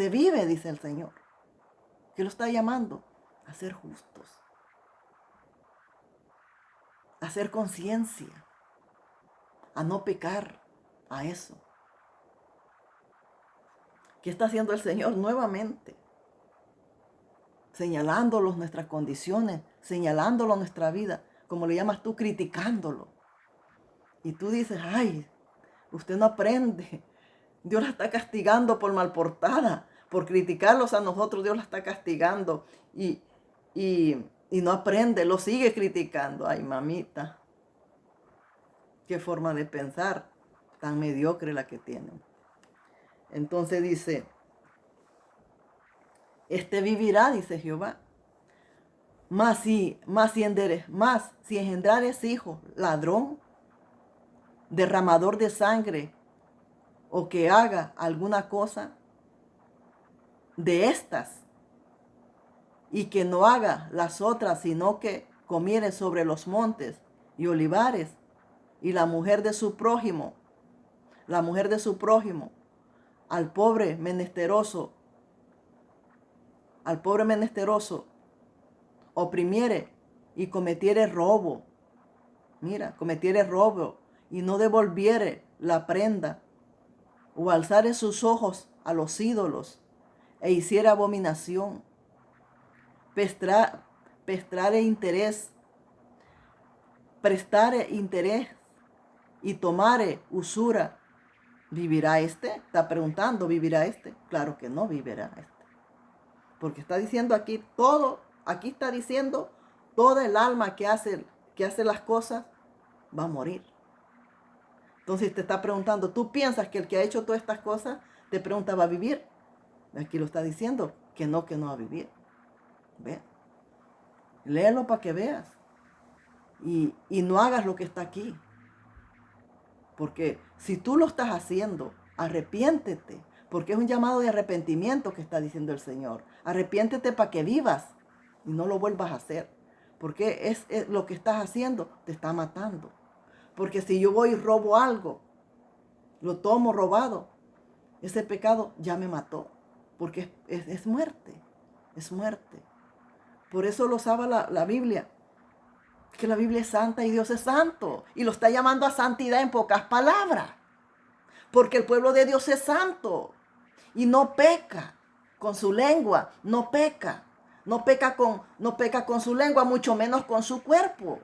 vive, dice el Señor. Que lo está llamando a ser justos, a hacer conciencia, a no pecar, a eso. ¿Qué está haciendo el Señor nuevamente? Señalándolos nuestras condiciones, señalándolo nuestra vida, como le llamas tú, criticándolo. Y tú dices: ay, usted no aprende. Dios la está castigando por malportada, por criticarlos a nosotros. Dios la está castigando y no aprende, lo sigue criticando. Ay, mamita, qué forma de pensar tan mediocre la que tienen. Entonces dice: este vivirá, dice Jehová. Más si engendrares hijo, ladrón, derramador de sangre, o que haga alguna cosa de estas, y que no haga las otras, sino que comiere sobre los montes y olivares, y la mujer de su prójimo, al pobre menesteroso, oprimiere y cometiere robo. Mira, cometiere robo y no devolviere la prenda, o alzare sus ojos a los ídolos e hiciere abominación, prestare interés y tomare usura, ¿vivirá este? Está preguntando, ¿vivirá este? Claro que no vivirá este. Porque está diciendo aquí está diciendo toda el alma que hace las cosas va a morir. Entonces te está preguntando, ¿tú piensas que el que ha hecho todas estas cosas, te pregunta, va a vivir? Aquí lo está diciendo, que no va a vivir. ¿Ve? Léelo para que veas. Y no hagas lo que está aquí. Porque si tú lo estás haciendo, arrepiéntete. Porque es un llamado de arrepentimiento que está diciendo el Señor. Arrepiéntete para que vivas y no lo vuelvas a hacer. Porque es lo que estás haciendo te está matando. Porque si yo voy y robo algo, lo tomo robado, ese pecado ya me mató. Porque es muerte, es muerte. Por eso lo sabe la Biblia. Que la Biblia es santa y Dios es santo. Y lo está llamando a santidad en pocas palabras. Porque el pueblo de Dios es santo. Y no peca con su lengua. No peca. No peca con su lengua, mucho menos con su cuerpo.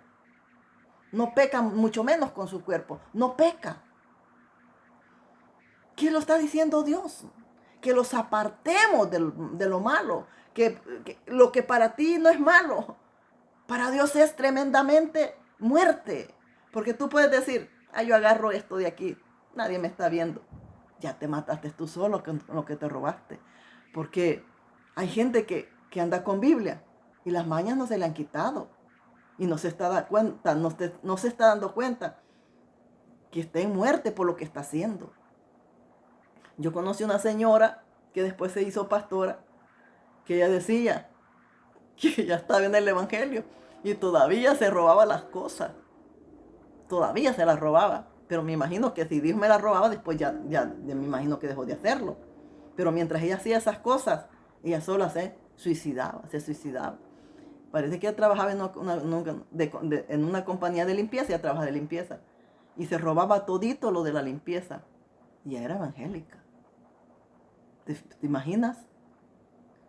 No peca mucho menos con su cuerpo. No peca. ¿Qué lo está diciendo Dios? Que los apartemos de lo malo. Que lo que para ti no es malo, para Dios es tremendamente muerte. Porque tú puedes decir, yo agarro esto de aquí, nadie me está viendo. Ya te mataste tú solo con lo que te robaste. Porque hay gente que anda con Biblia y las mañas no se le han quitado. Y no se está dando cuenta que está en muerte por lo que está haciendo. Yo conocí una señora que después se hizo pastora, que ella decía que ella estaba en el evangelio y todavía se robaba las cosas. Todavía se las robaba. Pero me imagino que si Dios me las robaba, después ya me imagino que dejó de hacerlo. Pero mientras ella hacía esas cosas, ella sola se suicidaba. Parece que ella trabajaba en una compañía de limpieza, ella trabaja de limpieza. Y se robaba todito lo de la limpieza. Y ella era evangélica. ¿Te imaginas?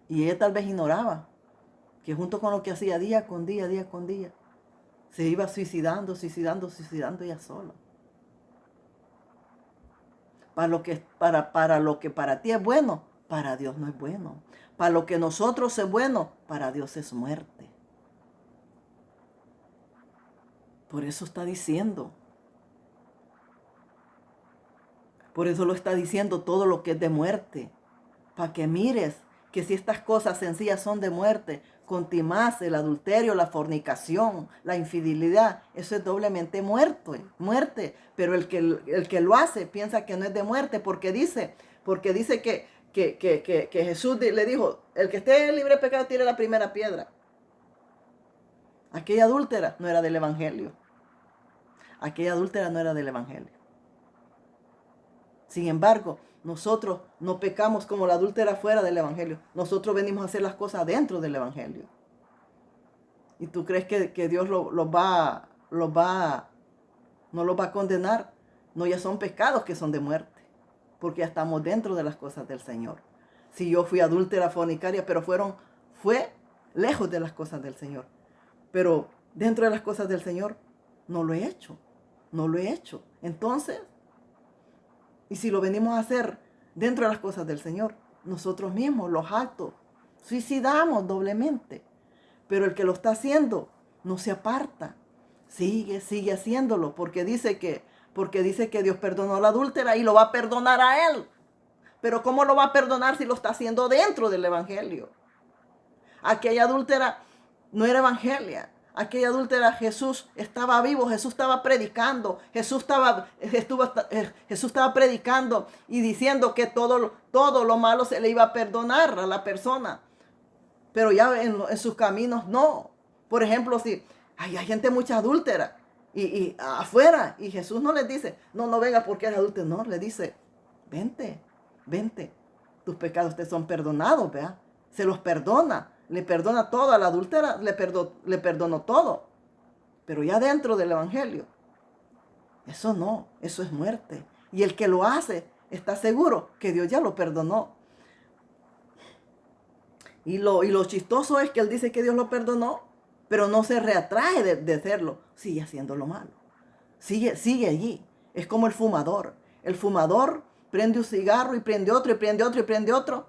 Y ella tal vez ignoraba que junto con lo que hacía día con día, se iba suicidando ella sola. Para lo que para ti es bueno, para Dios no es bueno. Para lo que nosotros es bueno, para Dios es muerte. Por eso está diciendo. Por eso lo está diciendo todo lo que es de muerte. Para que mires que si estas cosas sencillas son de muerte, contumacia, el adulterio, la fornicación, la infidelidad, eso es doblemente muerte. Pero el que lo hace piensa que no es de muerte porque dice que Jesús le dijo, el que esté libre de pecado tire la primera piedra. Aquella adúltera no era del evangelio. Sin embargo, nosotros no pecamos como la adúltera fuera del evangelio. Nosotros venimos a hacer las cosas dentro del evangelio. ¿Y tú crees que Dios no los va a condenar? No, ya son pecados que son de muerte. Porque ya estamos dentro de las cosas del Señor. Si yo fui adúltera, fornicaria, pero fue lejos de las cosas del Señor. Pero dentro de las cosas del Señor no lo he hecho. Entonces, y si lo venimos a hacer dentro de las cosas del Señor, nosotros mismos, los actos, suicidamos doblemente. Pero el que lo está haciendo no se aparta. Sigue haciéndolo porque dice que Dios perdonó a la adúltera y lo va a perdonar a él. Pero ¿cómo lo va a perdonar si lo está haciendo dentro del evangelio? Aquella adúltera no era evangelia. Aquella adúltera, Jesús estaba vivo, Jesús estaba predicando, Jesús estaba predicando y diciendo que todo lo malo se le iba a perdonar a la persona. Pero ya en sus caminos no. Por ejemplo, si hay gente mucha adúltera y afuera, y Jesús no les dice, no venga porque eres adúltero, no, le dice, vente, tus pecados te son perdonados, vea, se los perdona, le perdona todo a la adúltera, le perdonó todo. Pero ya dentro del evangelio, eso no, eso es muerte. Y el que lo hace está seguro que Dios ya lo perdonó. Y lo chistoso es que él dice que Dios lo perdonó, pero no se reatrae de hacerlo. Sigue haciendo lo malo. Sigue allí. Es como el fumador. El fumador prende un cigarro y prende otro y prende otro y prende otro.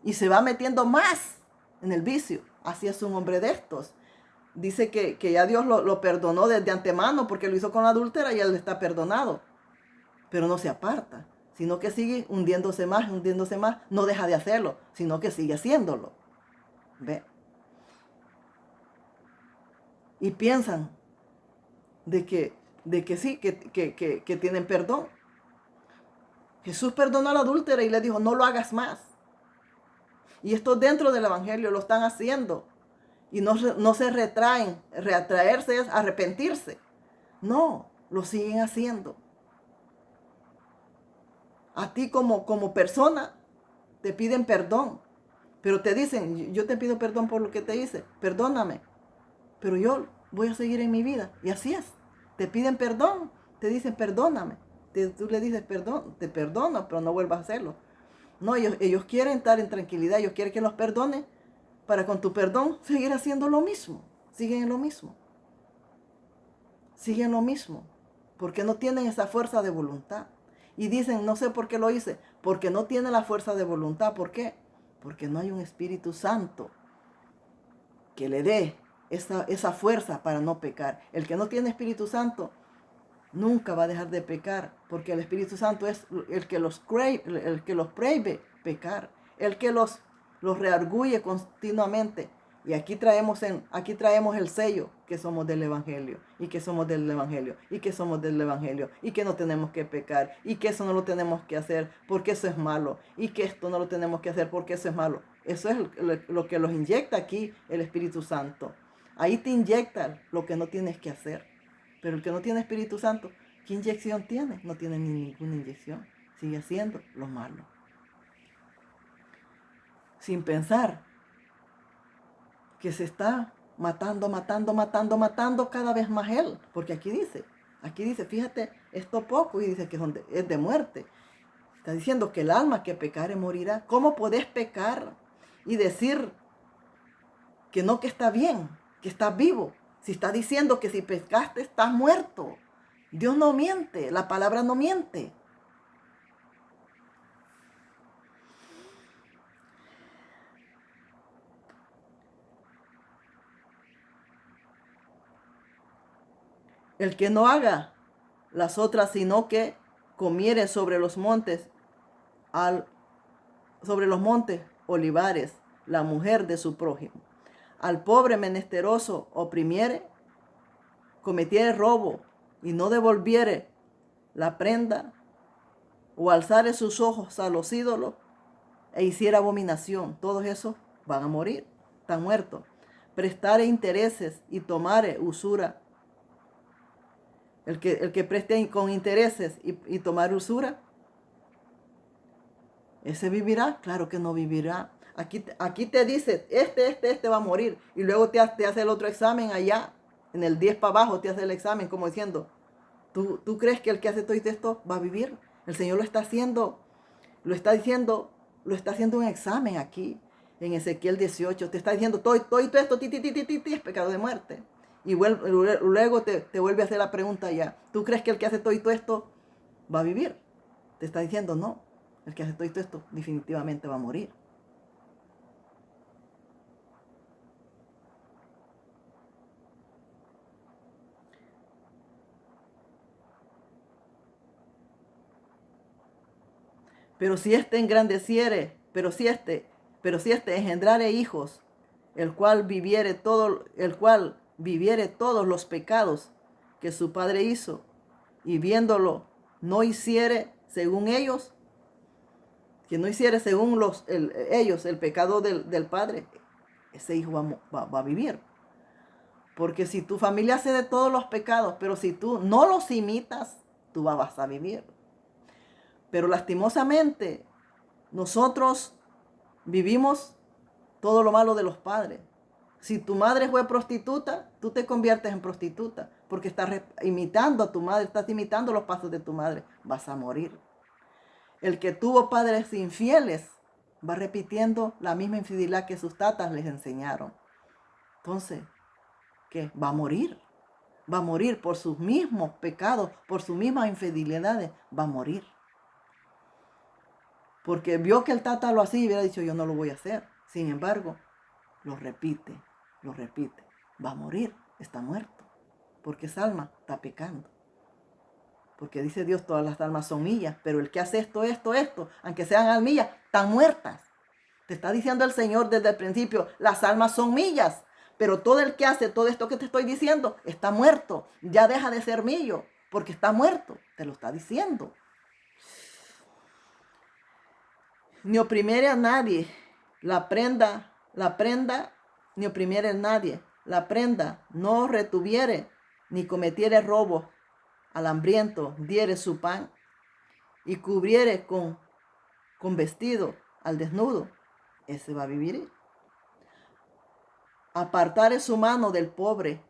Y se va metiendo más en el vicio. Así es un hombre de estos. Dice que ya Dios lo perdonó desde antemano porque lo hizo con la adúltera y él está perdonado. Pero no se aparta, sino que sigue hundiéndose más, no deja de hacerlo, sino que sigue haciéndolo. ¿Ve? Y piensan de que sí, que tienen perdón. Jesús perdonó a la adúltera y le dijo, no lo hagas más. Y esto dentro del evangelio lo están haciendo. Y no se retraen. Retraerse es arrepentirse. No, lo siguen haciendo. A ti como persona te piden perdón, pero te dicen, yo te pido perdón por lo que te hice, perdóname, pero yo voy a seguir en mi vida. Y así es, te piden perdón, te dicen perdóname, tú le dices perdón, te perdono, pero no vuelvas a hacerlo. No, ellos quieren estar en tranquilidad, ellos quieren que los perdone para con tu perdón seguir haciendo lo mismo, siguen en lo mismo, porque no tienen esa fuerza de voluntad. Y dicen, no sé por qué lo hice, porque no tiene la fuerza de voluntad. ¿Por qué? Porque no hay un Espíritu Santo que le dé esa fuerza para no pecar. El que no tiene Espíritu Santo nunca va a dejar de pecar, porque el Espíritu Santo es el que los prohíbe pecar, el que los reargulle continuamente. Y aquí traemos el sello que somos del Evangelio, y que somos del Evangelio, y que somos del Evangelio, y que no tenemos que pecar, y que eso no lo tenemos que hacer porque eso es malo, y que esto no lo tenemos que hacer porque eso es malo. Eso es lo que los inyecta aquí el Espíritu Santo. Ahí te inyecta lo que no tienes que hacer. Pero el que no tiene Espíritu Santo, ¿qué inyección tiene? No tiene ninguna inyección. Sigue haciendo lo malo. Sin pensar que se está matando cada vez más él. Porque aquí dice, fíjate, esto poco, y dice que es de muerte. Está diciendo que el alma que pecare morirá. ¿Cómo podés pecar y decir que no, que está bien, que estás vivo? Si está diciendo que si pecaste estás muerto. Dios no miente, la palabra no miente. El que no haga las otras, sino que comiere sobre los montes olivares, la mujer de su prójimo. Al pobre menesteroso oprimiere, cometiere robo y no devolviere la prenda, o alzare sus ojos a los ídolos e hiciera abominación. Todos esos van a morir, están muertos. Prestare intereses y tomare usura. El que preste con intereses y tomar usura, ¿ese vivirá? Claro que no vivirá. Aquí te dice, este va a morir. Y luego te hace el otro examen allá, en el 10 para abajo te hace el examen, como diciendo, ¿tú crees que el que hace todo esto va a vivir? El Señor lo está haciendo, lo está haciendo un examen aquí, en Ezequiel 18. Te está diciendo, todo esto, es pecado de muerte. Y luego te vuelve a hacer la pregunta ya, ¿tú crees que el que hace todo esto va a vivir? Te está diciendo, no, el que hace todo esto definitivamente va a morir. Pero si éste engrandeciere, pero si éste engendrare hijos, el cual viviere todos los pecados que su padre hizo, y viéndolo no hiciere según ellos, que no hiciere según ellos el pecado del padre, ese hijo va a vivir. Porque si tu familia hace de todos los pecados, pero si tú no los imitas, tú vas a vivir. Pero lastimosamente, nosotros vivimos todo lo malo de los padres. Si tu madre fue prostituta, tú te conviertes en prostituta, porque estás imitando a tu madre, estás imitando los pasos de tu madre, vas a morir. El que tuvo padres infieles va repitiendo la misma infidelidad que sus tatas les enseñaron. Entonces, ¿qué? Va a morir. Va a morir por sus mismos pecados, por sus mismas infidelidades, va a morir. Porque vio que el tata lo hacía y hubiera dicho, yo no lo voy a hacer. Sin embargo, lo repite. Va a morir, está muerto. Porque esa alma está pecando. Porque dice Dios, todas las almas son millas, pero el que hace esto, aunque sean almillas, están muertas. Te está diciendo el Señor desde el principio, las almas son millas, pero todo el que hace todo esto que te estoy diciendo está muerto. Ya deja de ser millo, porque está muerto. Te lo está diciendo. Ni oprimiere a nadie, la prenda, ni oprimiere a nadie, la prenda no retuviere, ni cometiere robo al hambriento, diere su pan, y cubriere con vestido al desnudo, ese va a vivir. Apartare su mano del pobre,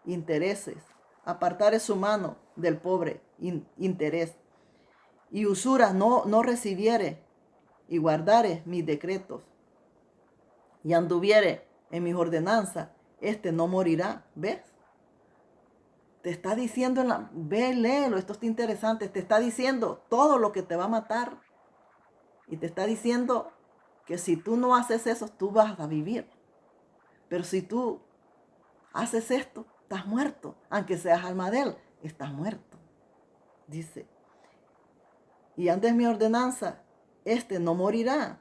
intereses, apartare su mano del pobre, interés, y usura no recibiere, y guardare mis decretos, y anduviere en mis ordenanzas, este no morirá. ¿Ves? Te está diciendo, ve, léelo, esto está interesante, te está diciendo todo lo que te va a matar. Y te está diciendo que si tú no haces eso, tú vas a vivir. Pero si tú haces esto, estás muerto. Aunque seas alma de él, estás muerto. Dice, y antes mi ordenanza, este no morirá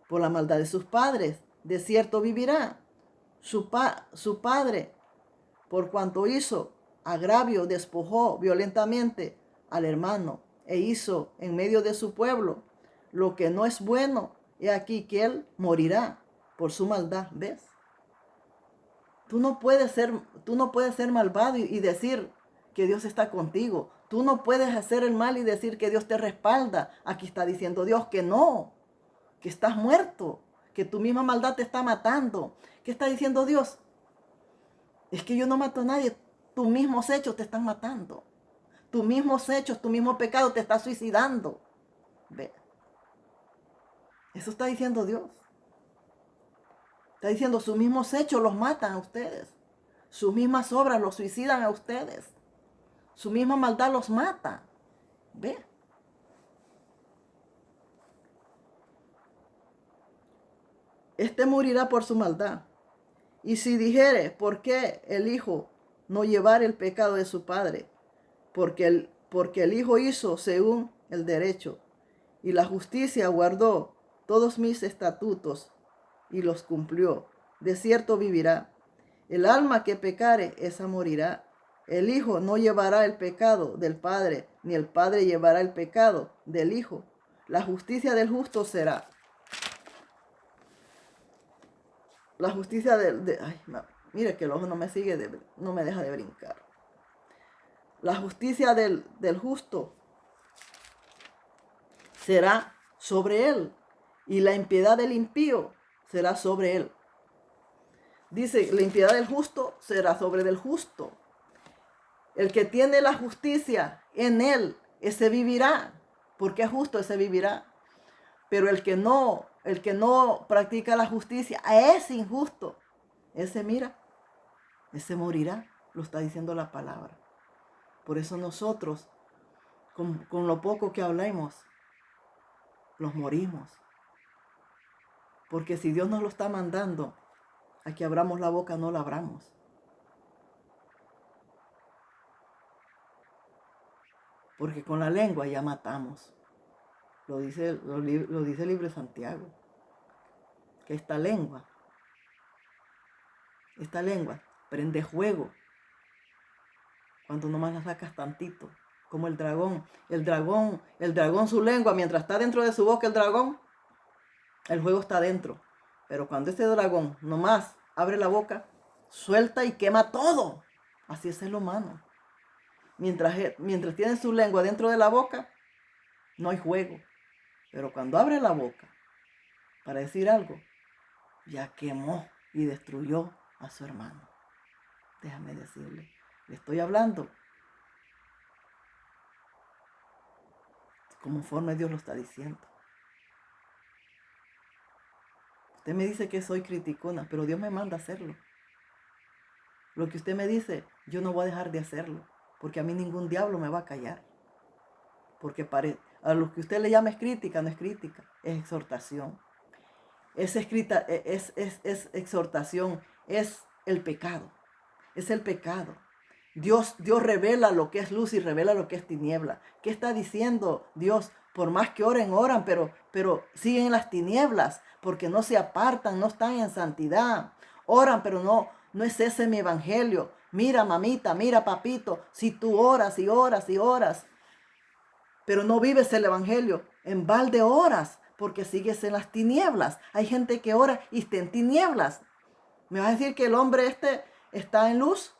por la maldad de sus padres, de cierto vivirá. Su padre, por cuanto hizo agravio, despojó violentamente al hermano e hizo en medio de su pueblo lo que no es bueno, he aquí que él morirá por su maldad. ¿Ves? Tú no puedes ser malvado y decir que Dios está contigo. Tú no puedes hacer el mal y decir que Dios te respalda. Aquí está diciendo Dios que no, que estás muerto, que tu misma maldad te está matando. ¿Qué está diciendo Dios? Es que yo no mato a nadie. Tus mismos hechos te están matando. Tus mismos hechos, tu mismo pecado te está suicidando. Ve. Eso está diciendo Dios. Está diciendo, sus mismos hechos los matan a ustedes. Sus mismas obras los suicidan a ustedes. Su misma maldad los mata. Ve. Este morirá por su maldad. Y si dijere, ¿por qué el hijo no llevar el pecado de su padre? Porque el hijo hizo según el derecho, y la justicia guardó todos mis estatutos y los cumplió. De cierto vivirá. El alma que pecare, esa morirá. El hijo no llevará el pecado del padre, ni el padre llevará el pecado del hijo. La justicia del justo será. La justicia ay, no, mire que el ojo no me no me deja de brincar. La justicia del justo será sobre él, y la impiedad del impío será sobre él. Dice, la impiedad del justo será sobre el justo. El que tiene la justicia en él, ese vivirá, porque es justo, ese vivirá. Pero el que no practica la justicia, es injusto. Ese morirá, lo está diciendo la palabra. Por eso nosotros, con lo poco que hablemos, los morimos. Porque si Dios nos lo está mandando, a que abramos la boca, no la abramos. Porque con la lengua ya matamos. Lo dice el libro de Santiago. Que esta lengua Esta lengua prende fuego cuando nomás la sacas tantito. Como el dragón, su lengua, mientras está dentro de su boca el dragón, el fuego está dentro. Pero cuando ese dragón nomás abre la boca, suelta y quema todo. Así es el humano. Mientras tiene su lengua dentro de la boca, no hay fuego. Pero cuando abre la boca para decir algo, ya quemó y destruyó a su hermano. Déjame decirle, le estoy hablando conforme Dios lo está diciendo. Usted me dice que soy criticona, pero Dios me manda a hacerlo. Lo que usted me dice, yo no voy a dejar de hacerlo, porque a mí ningún diablo me va a callar. Porque a lo que usted le llama es crítica, no es crítica, es exhortación. Es exhortación, es el pecado. Es el pecado. Dios revela lo que es luz y revela lo que es tiniebla. ¿Qué está diciendo Dios? Por más que oran, pero siguen en las tinieblas, porque no se apartan, no están en santidad. Oran, pero no es ese mi evangelio. Mira, mamita, mira, papito, si tú oras y oras y oras, pero no vives el evangelio, en balde oras, porque sigues en las tinieblas. Hay gente que ora y está en tinieblas. ¿Me vas a decir que el hombre está en luz?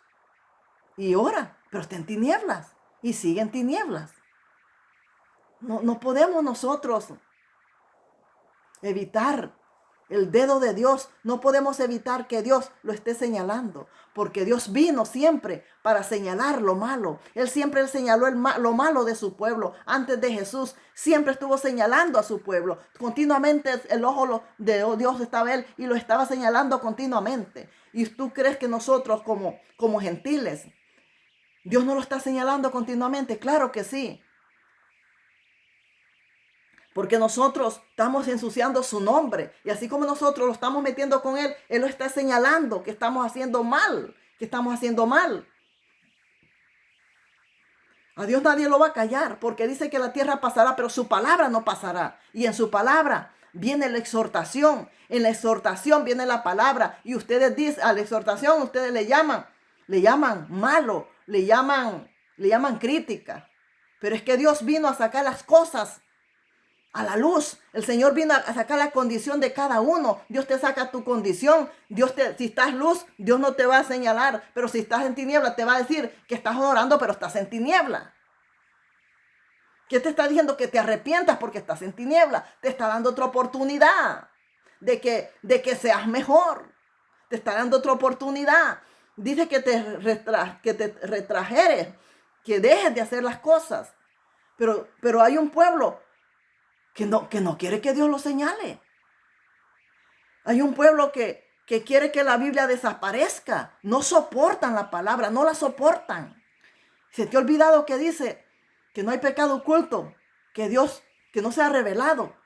Y ora, pero está en tinieblas y sigue en tinieblas. No podemos nosotros evitar el dedo de Dios. No podemos evitar que Dios lo esté señalando, porque Dios vino siempre para señalar lo malo. Él siempre señaló lo malo de su pueblo. Antes de Jesús siempre estuvo señalando a su pueblo. Continuamente el ojo de Dios estaba él y lo estaba señalando continuamente. ¿Y tú crees que nosotros como gentiles, Dios no lo está señalando continuamente? Claro que sí. Porque nosotros estamos ensuciando su nombre. Y así como nosotros lo estamos metiendo con él, él lo está señalando que estamos haciendo mal. A Dios nadie lo va a callar, porque dice que la tierra pasará, pero su palabra no pasará. Y en su palabra viene la exhortación. En la exhortación viene la palabra. Y ustedes dicen, a la exhortación ustedes le llaman malo, le llaman crítica. Pero es que Dios vino a sacar las cosas a la luz. El Señor vino a sacar la condición de cada uno. Dios te saca tu condición. Si estás luz, Dios no te va a señalar. Pero si estás en tiniebla, te va a decir que estás orando, pero estás en tiniebla. ¿Qué te está diciendo? Que te arrepientas porque estás en tiniebla. Te está dando otra oportunidad de que seas mejor. Te está dando otra oportunidad. Dice que te retrajeres, que dejes de hacer las cosas. Pero hay un pueblo que no quiere que Dios lo señale. Hay un pueblo que quiere que la Biblia desaparezca. No soportan la palabra, no la soportan. Se te ha olvidado que dice que no hay pecado oculto, que no sea revelado.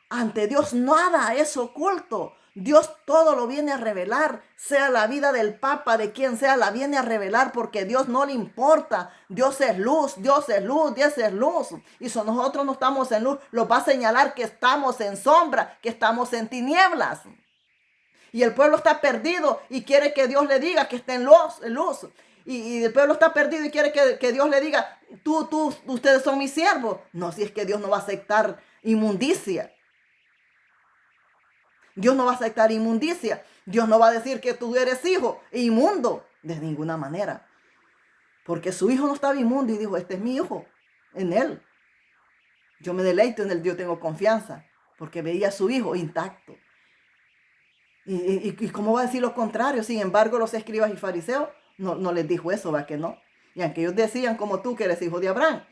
Ante Dios nada es oculto. Dios todo lo viene a revelar, sea la vida del Papa, de quien sea, la viene a revelar porque Dios no le importa. Dios es luz, Dios es luz, Dios es luz. Y si nosotros no estamos en luz, nos va a señalar que estamos en sombra, que estamos en tinieblas. Y el pueblo está perdido y quiere que Dios le diga que está en luz. Y el pueblo está perdido y quiere que Dios le diga, ustedes son mis siervos. No, si es que Dios no va a aceptar inmundicia. Dios no va a aceptar inmundicia. Dios no va a decir que tú eres hijo inmundo. De ninguna manera. Porque su hijo no estaba inmundo y dijo, este es mi hijo. En él. Yo me deleito en él, yo tengo confianza. Porque veía a su hijo intacto. ¿Y cómo va a decir lo contrario? Sin embargo, los escribas y fariseos no les dijo eso, ¿va que no? Y aunque ellos decían como tú que eres hijo de Abraham.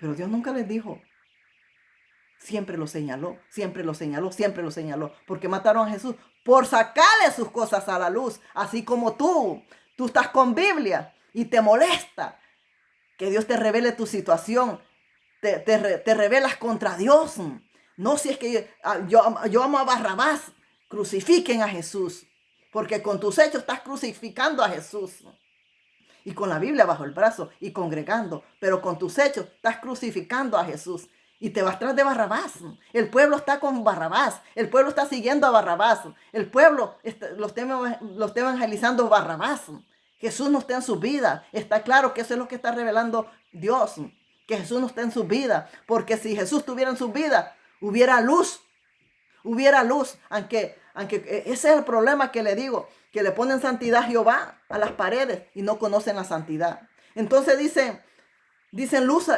Pero Dios nunca les dijo. Siempre lo señaló, siempre lo señaló, siempre lo señaló. Porque mataron a Jesús por sacarle sus cosas a la luz. Así como tú estás con Biblia y te molesta que Dios te revele tu situación. Te rebelas contra Dios. No, si es que yo amo a Barrabás. Crucifiquen a Jesús. Porque con tus hechos estás crucificando a Jesús. Y con la Biblia bajo el brazo y congregando. Pero con tus hechos estás crucificando a Jesús. Y te vas tras de Barrabás. El pueblo está con Barrabás. El pueblo está siguiendo a Barrabás. El pueblo lo está evangelizando Barrabás. Jesús no está en su vida. Está claro que eso es lo que está revelando Dios. Que Jesús no está en su vida. Porque si Jesús estuviera en su vida, hubiera luz. Hubiera luz. Aunque ese es el problema que le digo. Que le ponen santidad a Jehová a las paredes y no conocen la santidad. Entonces dicen luz,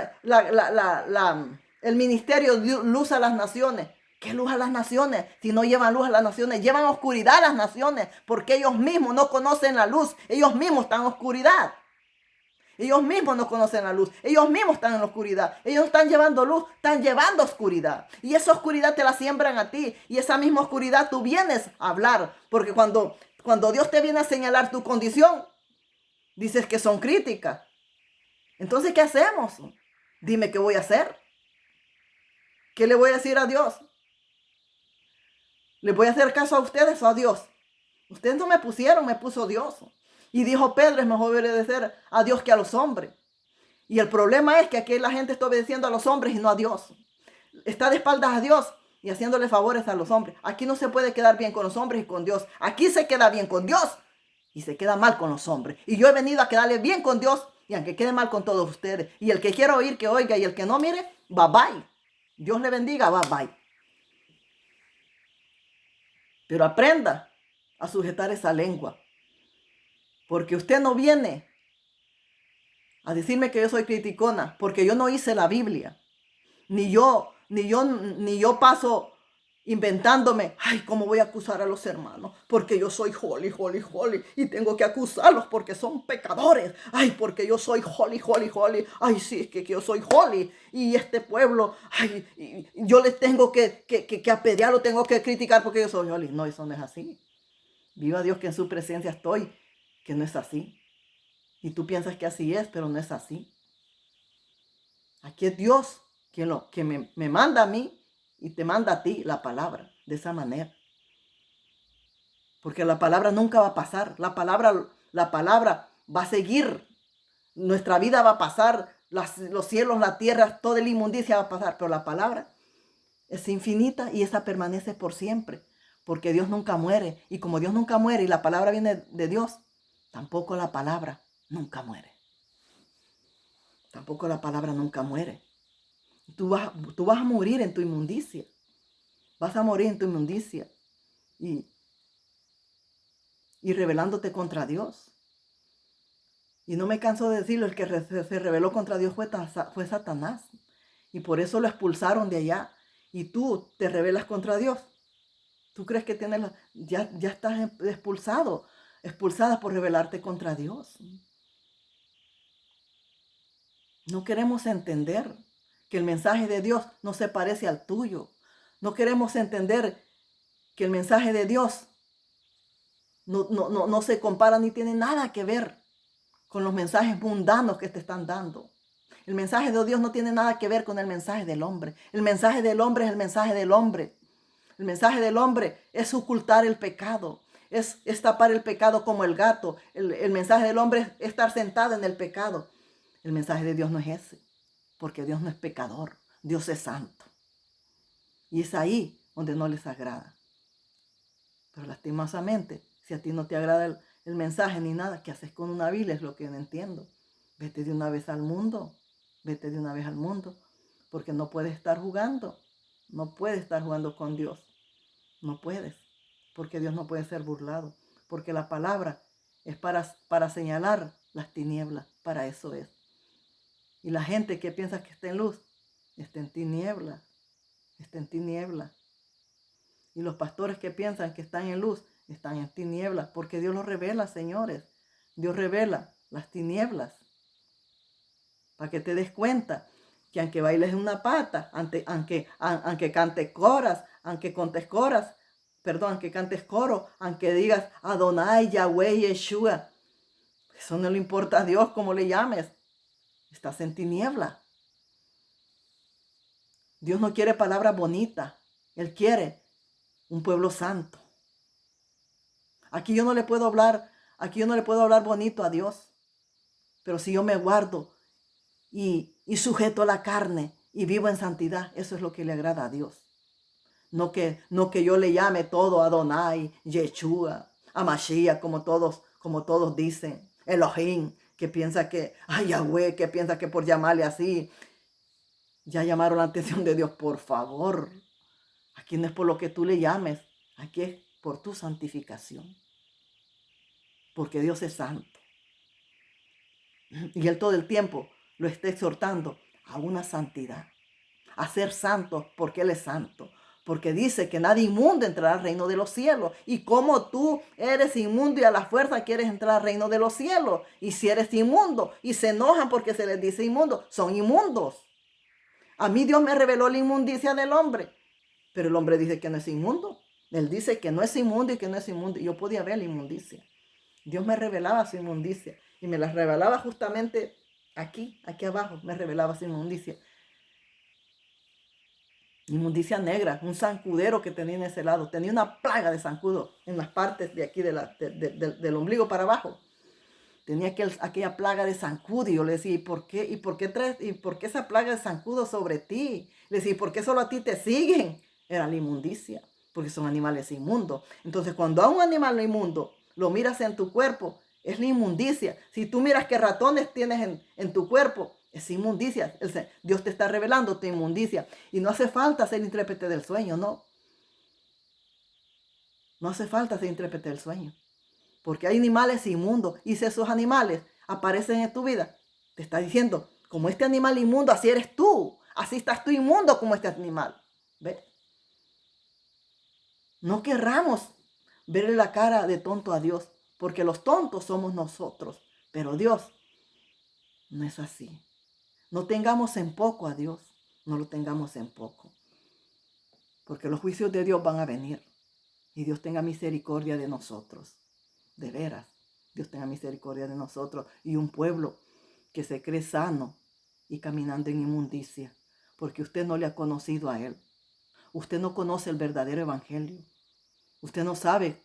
el ministerio dio luz a las naciones. ¿Qué luz a las naciones? Si no llevan luz a las naciones, llevan oscuridad a las naciones, porque ellos mismos no conocen la luz. Ellos mismos están en oscuridad. Ellos mismos no conocen la luz. Ellos mismos están en la oscuridad. Ellos no están llevando luz, están llevando oscuridad. Y esa oscuridad te la siembran a ti. Y esa misma oscuridad tú vienes a hablar. Porque cuando Dios te viene a señalar tu condición, dices que son críticas. Entonces, ¿qué hacemos? Dime qué voy a hacer. ¿Qué le voy a decir a Dios? ¿Le voy a hacer caso a ustedes o a Dios? Ustedes no me pusieron, me puso Dios. Y dijo Pedro, es mejor obedecer a Dios que a los hombres. Y el problema es que aquí la gente está obedeciendo a los hombres y no a Dios. Está de espaldas a Dios y haciéndole favores a los hombres. Aquí no se puede quedar bien con los hombres y con Dios. Aquí se queda bien con Dios y se queda mal con los hombres. Y yo he venido a quedarle bien con Dios y aunque quede mal con todos ustedes. Y el que quiera oír, que oiga. Y el que no, mire, bye bye. Dios le bendiga, bye bye. Pero aprenda a sujetar esa lengua. Porque usted no viene a decirme que yo soy criticona. Porque yo no hice la Biblia. Ni yo paso inventándome, ay, ¿cómo voy a acusar a los hermanos? Porque yo soy holy, holy, holy, y tengo que acusarlos porque son pecadores. Ay, porque yo soy holy, holy, holy. Ay, sí, es que yo soy holy. Y este pueblo, ay, yo les tengo que apedrearlo, tengo que criticar porque yo soy holy. No, eso no es así. Viva Dios que en su presencia estoy, que no es así. Y tú piensas que así es, pero no es así. Aquí es Dios quien me manda a mí y te manda a ti la palabra de esa manera. Porque la palabra nunca va a pasar. La palabra va a seguir. Nuestra vida va a pasar. Los cielos, la tierra, toda la inmundicia va a pasar. Pero la palabra es infinita y esa permanece por siempre. Porque Dios nunca muere. Y como Dios nunca muere y la palabra viene de Dios, tampoco la palabra nunca muere. Tampoco la palabra nunca muere. Tú vas a morir en tu inmundicia. Vas a morir en tu inmundicia. Y rebelándote contra Dios. Y no me canso de decirlo, el que se rebeló contra Dios fue Satanás. Y por eso lo expulsaron de allá. Y tú te rebelas contra Dios. ¿Tú crees que ya estás expulsada por rebelarte contra Dios? No queremos entender que el mensaje de Dios no se parece al tuyo. No queremos entender que el mensaje de Dios no se compara ni tiene nada que ver con los mensajes mundanos que te están dando. El mensaje de Dios no tiene nada que ver con el mensaje del hombre. El mensaje del hombre es el mensaje del hombre. El mensaje del hombre es ocultar el pecado. Es tapar el pecado como el gato. El mensaje del hombre es estar sentado en el pecado. El mensaje de Dios no es ese. Porque Dios no es pecador. Dios es santo. Y es ahí donde no les agrada. Pero lastimosamente, si a ti no te agrada el mensaje ni nada, ¿qué haces con una Biblia? Es lo que no entiendo. Vete de una vez al mundo. Vete de una vez al mundo. Porque no puedes estar jugando. No puedes estar jugando con Dios. No puedes. Porque Dios no puede ser burlado. Porque la palabra es para señalar las tinieblas. Para eso es. Y la gente que piensa que está en luz, está en tiniebla. Está en tiniebla. Y los pastores que piensan que están en luz, están en tinieblas. Porque Dios los revela, señores. Dios revela las tinieblas. Para que te des cuenta que aunque bailes una pata, aunque cantes coras, aunque cantes coro, aunque digas Adonai, Yahweh, Yeshua, eso no le importa a Dios como le llames. Estás en tiniebla. Dios no quiere palabras bonitas. Él quiere un pueblo santo. Aquí yo no le puedo hablar bonito a Dios. Pero si yo me guardo y sujeto la carne y vivo en santidad. Eso es lo que le agrada a Dios. No que yo le llame todo a Adonai, Yeshua, a Mashiach, como todos dicen, Elohim, que piensa que, ay, Yahweh, que piensa que por llamarle así, ya llamaron la atención de Dios. Por favor, aquí no es por lo que tú le llames, aquí es por tu santificación, porque Dios es santo. Y Él todo el tiempo lo está exhortando a una santidad, a ser santos porque Él es santo. Porque dice que nadie inmundo entrará al reino de los cielos. Y como tú eres inmundo y a la fuerza quieres entrar al reino de los cielos. Y si eres inmundo y se enojan porque se les dice inmundo, son inmundos. A mí Dios me reveló la inmundicia del hombre. Pero el hombre dice que no es inmundo. Él dice que no es inmundo y que no es inmundo. Y yo podía ver la inmundicia. Dios me revelaba su inmundicia. Y me la revelaba justamente aquí abajo. Me revelaba su inmundicia. Inmundicia negra, un zancudero que tenía en ese lado. Tenía una plaga de zancudo en las partes de aquí del ombligo para abajo. Tenía aquella plaga de zancudo. Y yo le decía, ¿y por qué esa plaga de zancudo sobre ti? Le decía, ¿y por qué solo a ti te siguen? Era la inmundicia, porque son animales inmundos. Entonces, cuando a un animal inmundo lo miras en tu cuerpo, es la inmundicia. Si tú miras qué ratones tienes en tu cuerpo, es inmundicia. Dios te está revelando tu inmundicia. Y no hace falta ser intérprete del sueño, no. No hace falta ser intérprete del sueño. Porque hay animales inmundos. Y si esos animales aparecen en tu vida, te está diciendo, como este animal inmundo, así eres tú. Así estás tú inmundo como este animal. ¿Ves? No querramos verle la cara de tonto a Dios. Porque los tontos somos nosotros. Pero Dios no es así. No tengamos en poco a Dios. No lo tengamos en poco. Porque los juicios de Dios van a venir. Y Dios tenga misericordia de nosotros. De veras. Dios tenga misericordia de nosotros. Y un pueblo que se cree sano y caminando en inmundicia. Porque usted no le ha conocido a Él. Usted no conoce el verdadero evangelio. Usted no sabe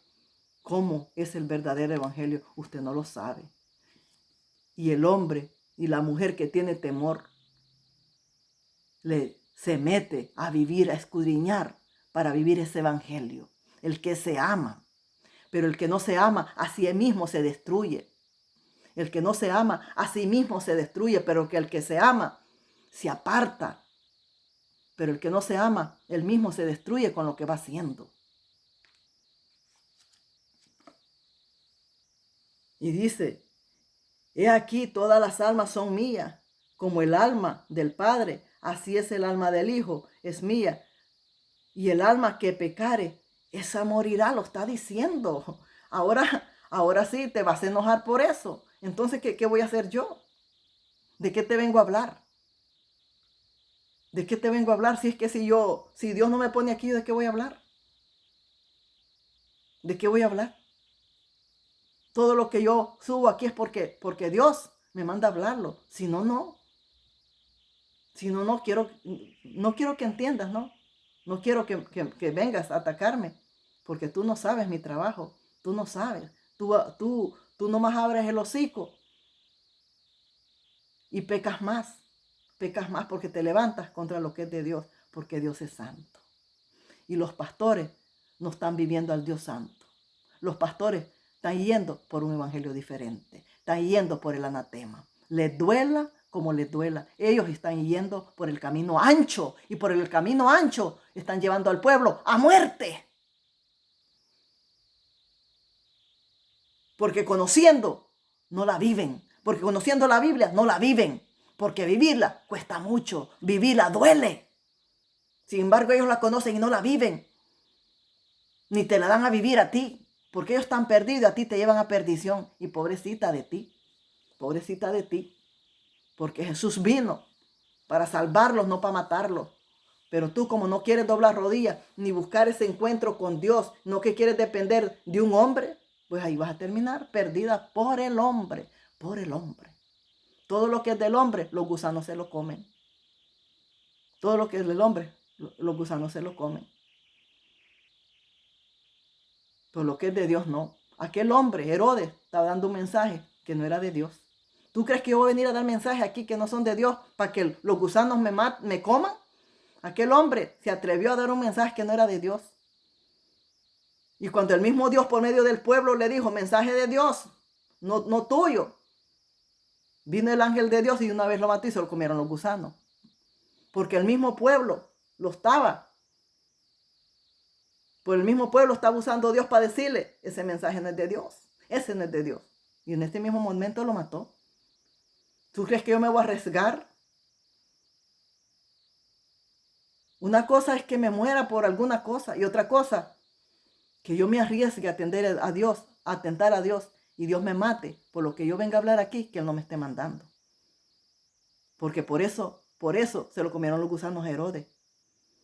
cómo es el verdadero evangelio. Usted no lo sabe. Y el hombre y la mujer que tiene temor se mete a vivir, a escudriñar para vivir ese evangelio. El que se ama. Pero el que no se ama, a sí mismo se destruye. El que no se ama, a sí mismo se destruye. Pero que el que se ama, se aparta. Pero el que no se ama, él mismo se destruye con lo que va haciendo. Y dice, he aquí todas las almas son mías, como el alma del Padre, así es el alma del Hijo, es mía. Y el alma que pecare, esa morirá, lo está diciendo. Ahora sí, te vas a enojar por eso. Entonces, ¿qué voy a hacer yo? ¿De qué te vengo a hablar? ¿De qué te vengo a hablar? Si es que si Dios no me pone aquí, ¿de qué voy a hablar? ¿De qué voy a hablar? Todo lo que yo subo aquí es porque Dios me manda a hablarlo. Si no, no. Si no, no quiero que entiendas, ¿no? No quiero que vengas a atacarme, porque tú no sabes mi trabajo. Tú no sabes. Tú nomás abres el hocico y pecas más. Pecas más porque te levantas contra lo que es de Dios, porque Dios es santo. Y los pastores no están viviendo al Dios santo. Los pastores están yendo por un evangelio diferente. Están yendo por el anatema. Les duela como les duela. Ellos están yendo por el camino ancho. Y por el camino ancho están llevando al pueblo a muerte. Porque conociendo no la viven. Porque conociendo la Biblia no la viven. Porque vivirla cuesta mucho. Vivirla duele. Sin embargo, ellos la conocen y no la viven. Ni te la dan a vivir a ti. Porque ellos están perdidos, a ti te llevan a perdición. Y pobrecita de ti. Pobrecita de ti. Porque Jesús vino para salvarlos, no para matarlos. Pero tú, como no quieres doblar rodillas ni buscar ese encuentro con Dios, no que quieres depender de un hombre, pues ahí vas a terminar perdida por el hombre. Por el hombre. Todo lo que es del hombre, los gusanos se lo comen. Todo lo que es del hombre, los gusanos se lo comen. Pero lo que es de Dios, no. Aquel hombre, Herodes, estaba dando un mensaje que no era de Dios. ¿Tú crees que yo voy a venir a dar mensajes aquí que no son de Dios para que los gusanos me coman? Aquel hombre se atrevió a dar un mensaje que no era de Dios. Y cuando el mismo Dios por medio del pueblo le dijo, mensaje de Dios, no tuyo, vino el ángel de Dios y una vez lo mató y se lo comieron los gusanos. Porque el mismo pueblo lo estaba. Por el mismo pueblo estaba usando Dios para decirle, ese mensaje no es de Dios. Ese no es de Dios. Y en este mismo momento lo mató. ¿Tú crees que yo me voy a arriesgar? Una cosa es que me muera por alguna cosa y otra cosa, que yo me arriesgue a atender a Dios, a atentar a Dios y Dios me mate por lo que yo venga a hablar aquí, que Él no me esté mandando. Porque por eso se lo comieron los gusanos a Herodes.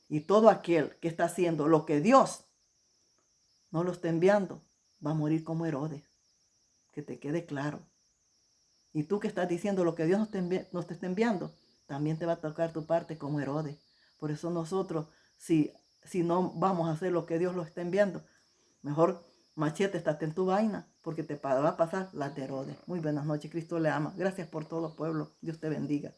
Y todo aquel que está haciendo lo que Dios no lo está enviando, va a morir como Herodes. Que te quede claro. Y tú que estás diciendo lo que Dios nos te está enviando, también te va a tocar tu parte como Herodes. Por eso nosotros, si no vamos a hacer lo que Dios lo está enviando, mejor machete, estate en tu vaina, porque te va a pasar la de Herodes. Muy buenas noches, Cristo le ama. Gracias por todo, pueblo. Dios te bendiga.